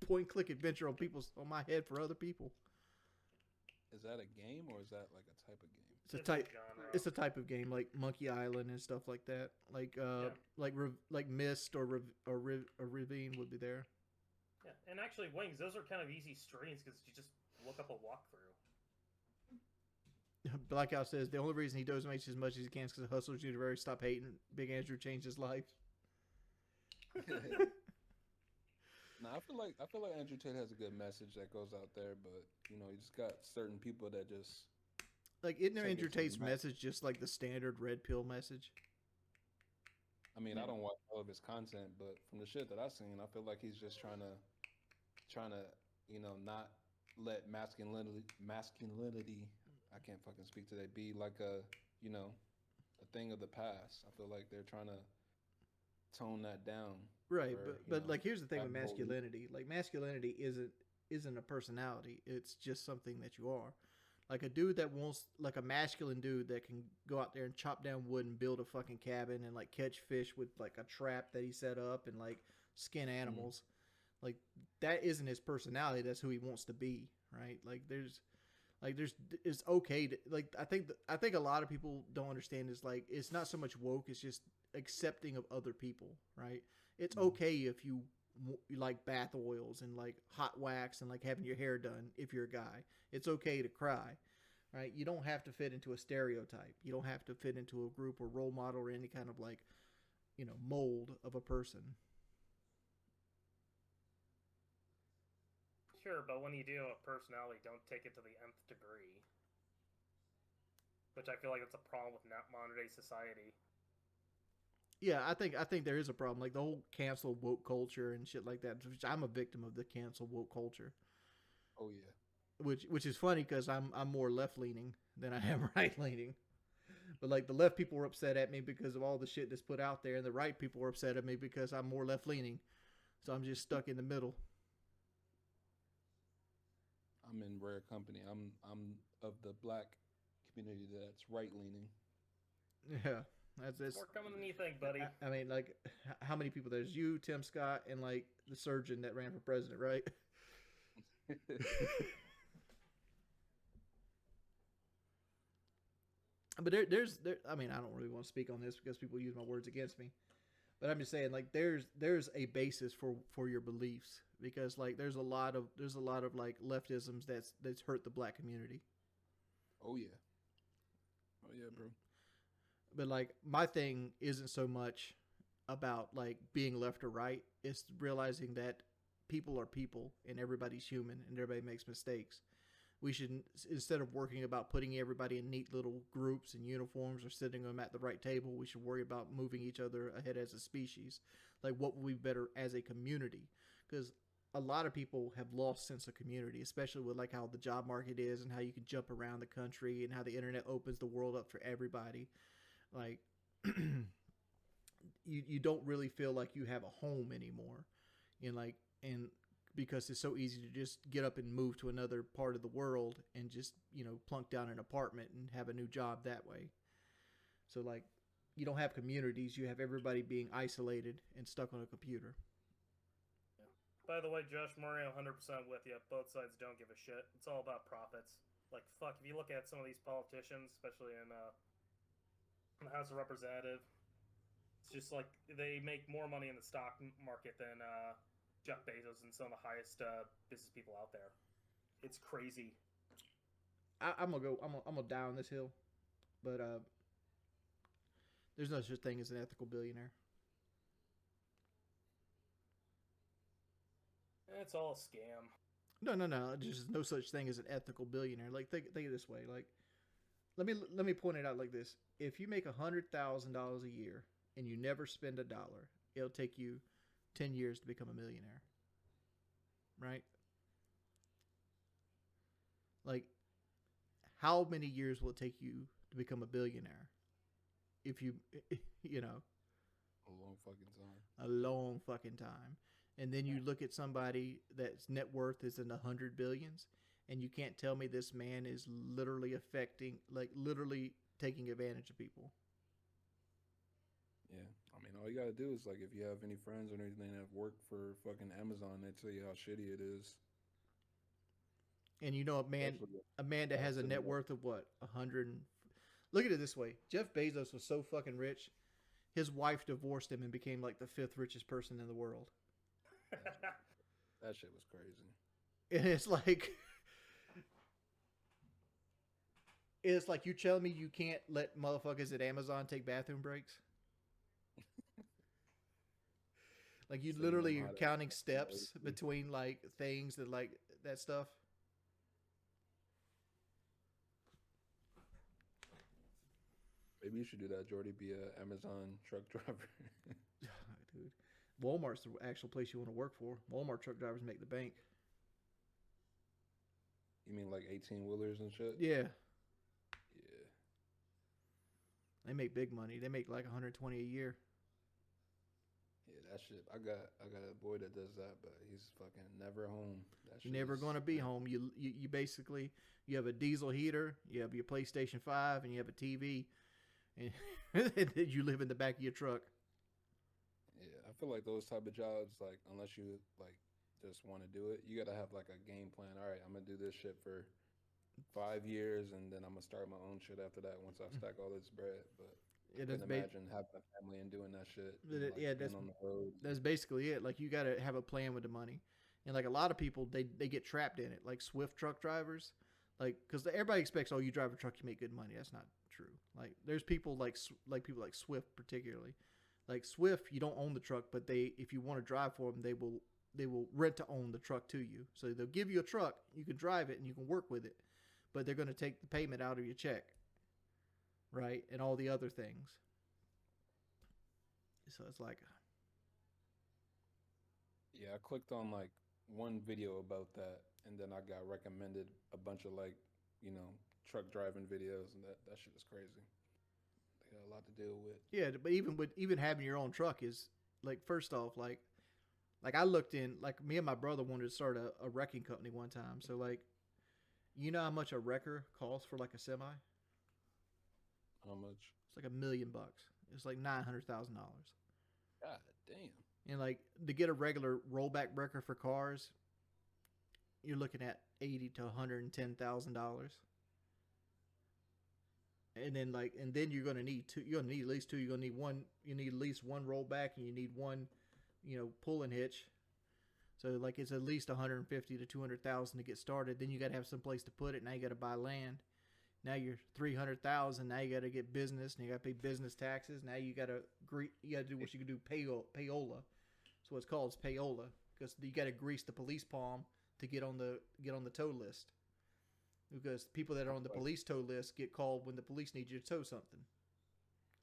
[SPEAKER 1] point-and-click adventure on my head for other people.
[SPEAKER 2] Is that a game or is that like a type of game?
[SPEAKER 1] It's a type of game like Monkey Island and stuff like that. Like like Mist or Ravine would be there.
[SPEAKER 3] Yeah, and actually, Wings, those are kind of easy streams because you just look up a walkthrough.
[SPEAKER 1] Blackout says the only reason he donates as much as he can is because Hustlers Universe stop hating. Big Andrew changed his life.
[SPEAKER 2] Nah, I feel like Andrew Tate has a good message that goes out there, but you just got certain people that just
[SPEAKER 1] like isn't
[SPEAKER 2] take
[SPEAKER 1] Andrew
[SPEAKER 2] it to the
[SPEAKER 1] Tate's
[SPEAKER 2] max.
[SPEAKER 1] message just like the standard red pill message?
[SPEAKER 2] I mean, I don't watch all of his content, but from the shit that I've seen, I feel like he's just trying to, not let masculinity. I can't fucking speak today. Be like a thing of the past. I feel like they're trying to tone that down.
[SPEAKER 1] Right,
[SPEAKER 2] for,
[SPEAKER 1] but like here's the thing with
[SPEAKER 2] that whole-
[SPEAKER 1] masculinity. Like masculinity isn't a personality. It's just something that you are. Like a dude that wants like a masculine dude that can go out there and chop down wood and build a fucking cabin and like catch fish with like a trap that he set up and like skin animals. Like that isn't his personality. That's who he wants to be, right? It's okay to like. I think a lot of people don't understand is like it's not so much woke. It's just accepting of other people, right? It's okay if you like bath oils and like hot wax and like having your hair done if you're a guy. It's okay to cry, right? You don't have to fit into a stereotype. You don't have to fit into a group or role model or any kind of like, mold of a person.
[SPEAKER 3] Sure, but when you do a personality, don't take it to the nth degree. Which I feel like that's a problem with modern day society.
[SPEAKER 1] Yeah, I think there is a problem. Like the whole cancel woke culture and shit like that. Which I'm a victim of the cancel woke culture.
[SPEAKER 2] Oh yeah.
[SPEAKER 1] Which is funny because I'm more left leaning than I am right leaning. But like the left people were upset at me because of all the shit that's put out there, and the right people were upset at me because I'm more left leaning. So I'm just stuck in the middle.
[SPEAKER 2] I'm in rare company. I'm of the black community that's right leaning.
[SPEAKER 1] Yeah, that's
[SPEAKER 3] More coming than you think, buddy.
[SPEAKER 1] I mean, like, how many people? There's you, Tim Scott, and like the surgeon that ran for president, right? But there's I mean, I don't really want to speak on this because people use my words against me. But I'm just saying, like, there's a basis for your beliefs because like there's a lot of like leftisms that's hurt the black community.
[SPEAKER 2] Oh yeah. Oh yeah, bro.
[SPEAKER 1] But like my thing isn't so much about like being left or right. It's realizing that people are people and everybody's human and everybody makes mistakes. We should, instead of working about putting everybody in neat little groups and uniforms or sitting them at the right table, we should worry about moving each other ahead as a species. Like what would be better as a community? Because a lot of people have lost sense of community, especially with like how the job market is and how you can jump around the country and how the internet opens the world up for everybody. Like you don't really feel like you have a home anymore. And because it's so easy to just get up and move to another part of the world and just, plunk down an apartment and have a new job that way. So like you don't have communities, you have everybody being isolated and stuck on a computer.
[SPEAKER 3] By the way, Josh Murray, 100% with you. Both sides don't give a shit. It's all about profits. Like, fuck, if you look at some of these politicians, especially in the House of Representatives, it's just like they make more money in the stock market than Jeff Bezos and some of the highest business people out there. It's crazy.
[SPEAKER 1] I'm gonna die on this hill, but there's no such thing as an ethical billionaire.
[SPEAKER 3] It's all a scam.
[SPEAKER 1] No. There's no such thing as an ethical billionaire. Like think of it this way. Like let me point it out like this. If you make $100,000 a year and you never spend $1, it'll take you 10 years to become a millionaire. Right? Like how many years will it take you to become a billionaire? If you
[SPEAKER 2] A long fucking time.
[SPEAKER 1] a long fucking time. And then you look at somebody that's net worth is in the 100 billions, and you can't tell me this man is literally literally taking advantage of people.
[SPEAKER 2] Yeah. I mean, all you gotta do is like if you have any friends or anything that have worked for fucking Amazon, they tell you how shitty it is.
[SPEAKER 1] And a man that has a net worth of what 100. Look at it this way: Jeff Bezos was so fucking rich, his wife divorced him and became like the 5th richest person in the world.
[SPEAKER 2] That shit was crazy.
[SPEAKER 1] And it's like, It's like you telling me you can't let motherfuckers at Amazon take bathroom breaks? Like you
[SPEAKER 2] So you
[SPEAKER 1] literally
[SPEAKER 2] know
[SPEAKER 1] are
[SPEAKER 2] how to
[SPEAKER 1] counting
[SPEAKER 2] make
[SPEAKER 1] steps
[SPEAKER 2] those-
[SPEAKER 1] between like things that like that stuff.
[SPEAKER 2] Maybe you should do that, Jordy. Be a Amazon truck driver.
[SPEAKER 1] Dude, Walmart's the actual place you want to work for. Walmart truck drivers make the bank.
[SPEAKER 2] You mean like 18-wheelers and shit?
[SPEAKER 1] Yeah,
[SPEAKER 2] Yeah.
[SPEAKER 1] they make big money. They make like 120 a year.
[SPEAKER 2] Yeah, that shit. I got a boy that does that, but he's fucking never home. That
[SPEAKER 1] You're
[SPEAKER 2] shit
[SPEAKER 1] never
[SPEAKER 2] is-
[SPEAKER 1] gonna be home. You basically you have a diesel heater, you have your PlayStation 5, and you have a TV, and then you live in the back of your truck.
[SPEAKER 2] Yeah, I feel like those type of jobs, like unless you like just want to do it, you gotta have like a game plan. All right, I'm gonna do this shit for 5 years, and then I'm gonna start my own shit after that once I stack all this bread. But
[SPEAKER 1] Yeah,
[SPEAKER 2] I
[SPEAKER 1] that's
[SPEAKER 2] couldn't imagine having a family and doing that shit.
[SPEAKER 1] But
[SPEAKER 2] And, like,
[SPEAKER 1] yeah,
[SPEAKER 2] being on the road.
[SPEAKER 1] that's basically it. Like you got to have a plan with the money, and like a lot of people, they get trapped in it. Like Swift truck drivers, like because everybody expects, oh, you drive a truck, you make good money. That's not true. Like there's people like people like Swift particularly. Like Swift, you don't own the truck, but if you want to drive for them, they will rent to own the truck to you. So they'll give you a truck, you can drive it, and you can work with it, but they're going to take the payment out of your check, right, and all the other things. So it's like,
[SPEAKER 2] Yeah, I clicked on like one video about that, and then I got recommended a bunch of like, truck driving videos, and that shit is crazy. They got a lot to deal with.
[SPEAKER 1] yeah, but even having your own truck is like, first off, like I looked in, like me and my brother wanted to start a wrecking company one time. So like, you know how much a wrecker costs for like a semi?
[SPEAKER 2] How much?
[SPEAKER 1] It's like $1 million. It's like $900,000.
[SPEAKER 2] God damn.
[SPEAKER 1] And like to get a regular rollback wrecker for cars, you're looking at $80,000 to $110,000. And then you're gonna need two. You're gonna need at least two. You're gonna need one. You need at least one rollback, and you need one, pulling hitch. So like it's at least 150 to 200,000 to get started. Then you got to have some place to put it. Now you got to buy land. Now you're 300,000. Now you got to get business. And you got to pay business taxes. Now you got to do what you can do, payola. So what's called is payola, because you got to grease the police palm to get on the tow list. Because people that are on the police tow list get called when the police need you to tow something,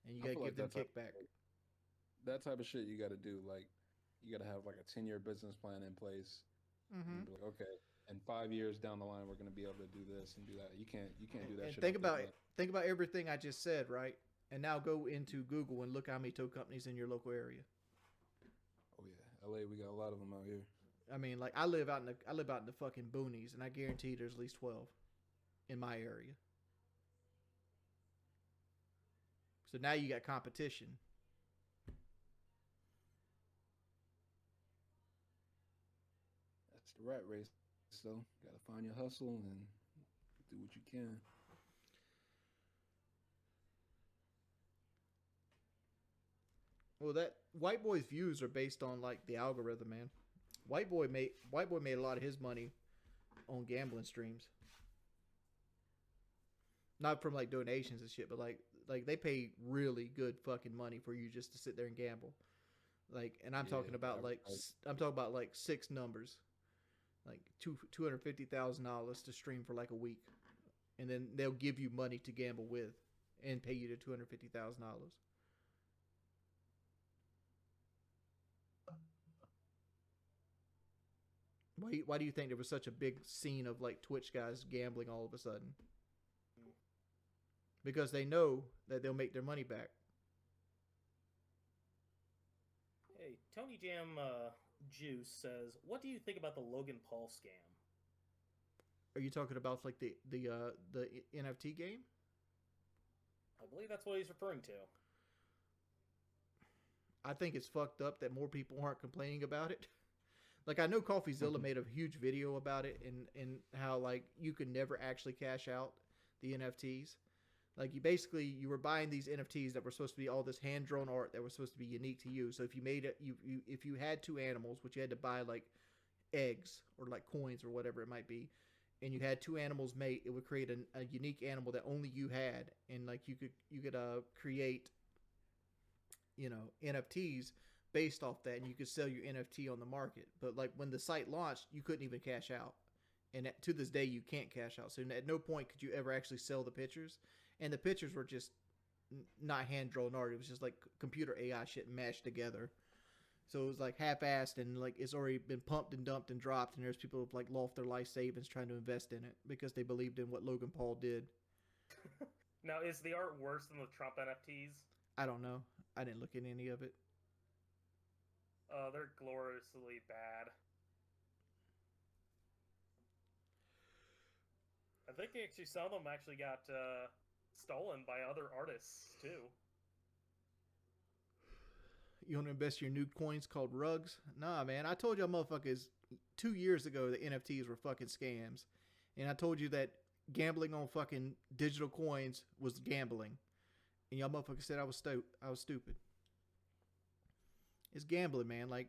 [SPEAKER 1] and you got to give them kickback.
[SPEAKER 2] That type of shit you got to do. Like, you got to have like a 10-year business plan in place. And be like, okay, in 5 years down the line, we're going to be able to do this and do that. You can't do that.
[SPEAKER 1] And
[SPEAKER 2] shit
[SPEAKER 1] think
[SPEAKER 2] off the
[SPEAKER 1] about
[SPEAKER 2] bat.
[SPEAKER 1] think about everything I just said, right? And now go into Google and look how many tow companies in your local area.
[SPEAKER 2] Oh yeah, LA, we got a lot of them out here.
[SPEAKER 1] I mean, like I live out in the fucking boonies, and I guarantee there's at least 12 in my area. So now you got competition.
[SPEAKER 2] That's the rat race. So, gotta find your hustle and do what you can.
[SPEAKER 1] Well, that White Boy's views are based on like the algorithm, man. White Boy made a lot of his money on gambling streams. Not from like donations and shit, but like they pay really good fucking money for you just to sit there and gamble. Like, and I'm talking about like six numbers, like $250,000 to stream for like a week, and then they'll give you money to gamble with, and pay you to $250,000. Why do you think there was such a big scene of like Twitch guys gambling all of a sudden? Because they know that they'll make their money back.
[SPEAKER 8] Hey, Tony Jam Juice says, "What do you think about the Logan Paul scam?"
[SPEAKER 1] Are you talking about like the NFT game?
[SPEAKER 8] I believe that's what he's referring to.
[SPEAKER 1] I think it's fucked up that more people aren't complaining about it. Like, I know CoffeeZilla made a huge video about it and how like you could never actually cash out the NFTs. Like, you were buying these NFTs that were supposed to be all this hand drawn art that was supposed to be unique to you. So if you made it, if you had two animals, which you had to buy like eggs or like coins or whatever it might be, and you had two animals mate, it would create a unique animal that only you had, and like you could create, you know, NFTs based off that, and you could sell your NFT on the market. But like when the site launched, you couldn't even cash out, and to this day you can't cash out. So at no point could you ever actually sell the pictures, and the pictures were just not hand drawn art. It was just like computer AI shit mashed together. So it was like half-assed, and like it's already been pumped and dumped and dropped, and there's people who've like lost their life savings trying to invest in it because they believed in what Logan Paul did.
[SPEAKER 3] Now, is the art worse than the Trump NFTs?
[SPEAKER 1] I don't know. I didn't look at any of it.
[SPEAKER 3] They're gloriously bad. I think actually some of them actually got stolen by other artists too.
[SPEAKER 1] You want to invest your new coins called rugs? Nah, man. I told y'all motherfuckers 2 years ago that NFTs were fucking scams. And I told you that gambling on fucking digital coins was gambling. And y'all motherfuckers said I was stupid. It's gambling, man. Like,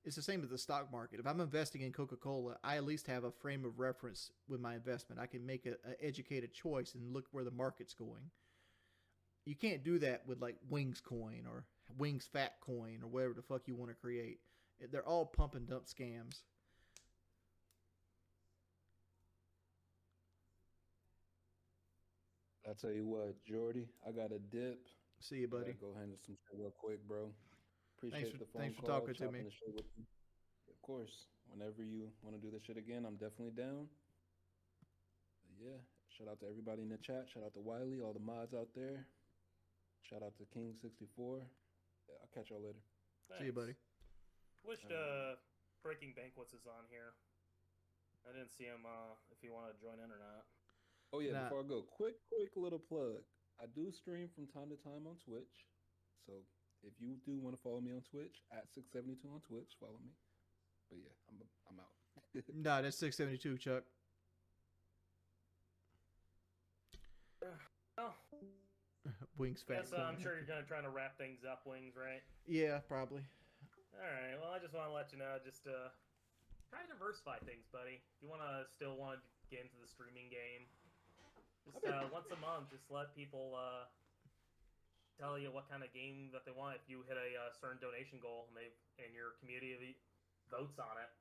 [SPEAKER 1] it's the same as the stock market. If I'm investing in Coca-Cola, I at least have a frame of reference with my investment. I can make an educated choice and look where the market's going. You can't do that with like Wings coin or Wings Fat coin or whatever the fuck you want to create. They're all pump and dump scams.
[SPEAKER 2] I tell you what, Jordy, I got a dip.
[SPEAKER 1] See you, buddy.
[SPEAKER 2] Go handle some shit real quick, bro. Appreciate the phone
[SPEAKER 1] thanks for
[SPEAKER 2] call,
[SPEAKER 1] talking to me.
[SPEAKER 2] chopping the shit with you. Of course, whenever you want to do this shit again, I'm definitely down. But yeah, shout out to everybody in the chat. Shout out to Wiley, all the mods out there. Shout out to King64. Yeah, I'll catch y'all later.
[SPEAKER 3] Thanks.
[SPEAKER 1] See you, buddy.
[SPEAKER 3] Wished Breaking Banquets is on here. I didn't see him if he wanted to join in or not.
[SPEAKER 2] Oh yeah,
[SPEAKER 1] Nah.
[SPEAKER 2] before I go, quick little plug. I do stream from time to time on Twitch. So if you do want to follow me on Twitch, at six70two on Twitch, follow me. But yeah, I'm out.
[SPEAKER 1] Nah, that's 672, Chuck.
[SPEAKER 3] Oh,
[SPEAKER 1] Wings Fat
[SPEAKER 3] yes,
[SPEAKER 1] coin.
[SPEAKER 3] I'm sure you're gonna try to wrap things up, Wings, right?
[SPEAKER 1] Yeah, probably.
[SPEAKER 3] All right. Well, I just want to let you know, just try to diversify things, buddy. If you want to get into the streaming game, just once a month, just let people tell you what kind of game that they want. If you hit a certain donation goal and your community votes on it,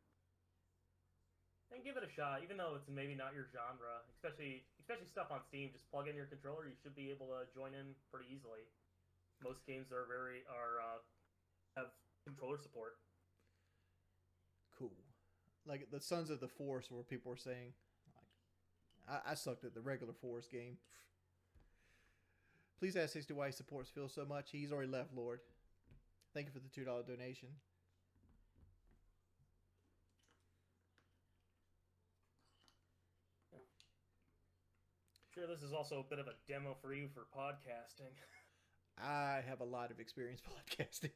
[SPEAKER 3] then give it a shot. Even though it's maybe not your genre, especially stuff on Steam, just plug in your controller. You should be able to join in pretty easily. Most games have controller support.
[SPEAKER 1] Cool. Like the Sons of the Force, where people were saying, like, I sucked at the regular Force game. Please ask 60 why he supports Phil so much. He's already left, Lord. Thank you for the $2 donation.
[SPEAKER 3] Sure, this is also a bit of a demo for you for podcasting.
[SPEAKER 1] I have a lot of experience podcasting.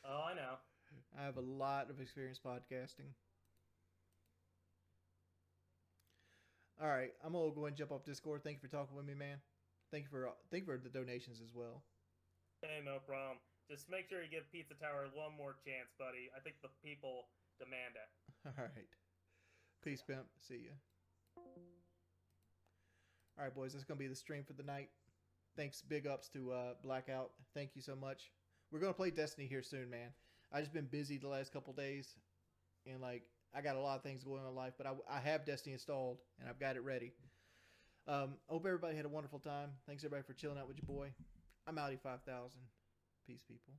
[SPEAKER 3] Oh, I know.
[SPEAKER 1] I have a lot of experience podcasting. All right, I'm gonna go and jump off Discord. Thank you for talking with me, man. Thank you for the donations as well.
[SPEAKER 3] Hey, no problem. Just make sure you give Pizza Tower one more chance, buddy. I think the people demand it.
[SPEAKER 1] All right, peace, pimp. See ya. All right, boys, that's gonna be the stream for the night. Thanks, big ups to Blackout. Thank you so much. We're gonna play Destiny here soon, man. I just been busy the last couple days, and like I got a lot of things going on in life, but I have Destiny installed and I've got it ready. Hope everybody had a wonderful time. Thanks everybody for chilling out with your boy. I'm Audi 5000. Peace, people.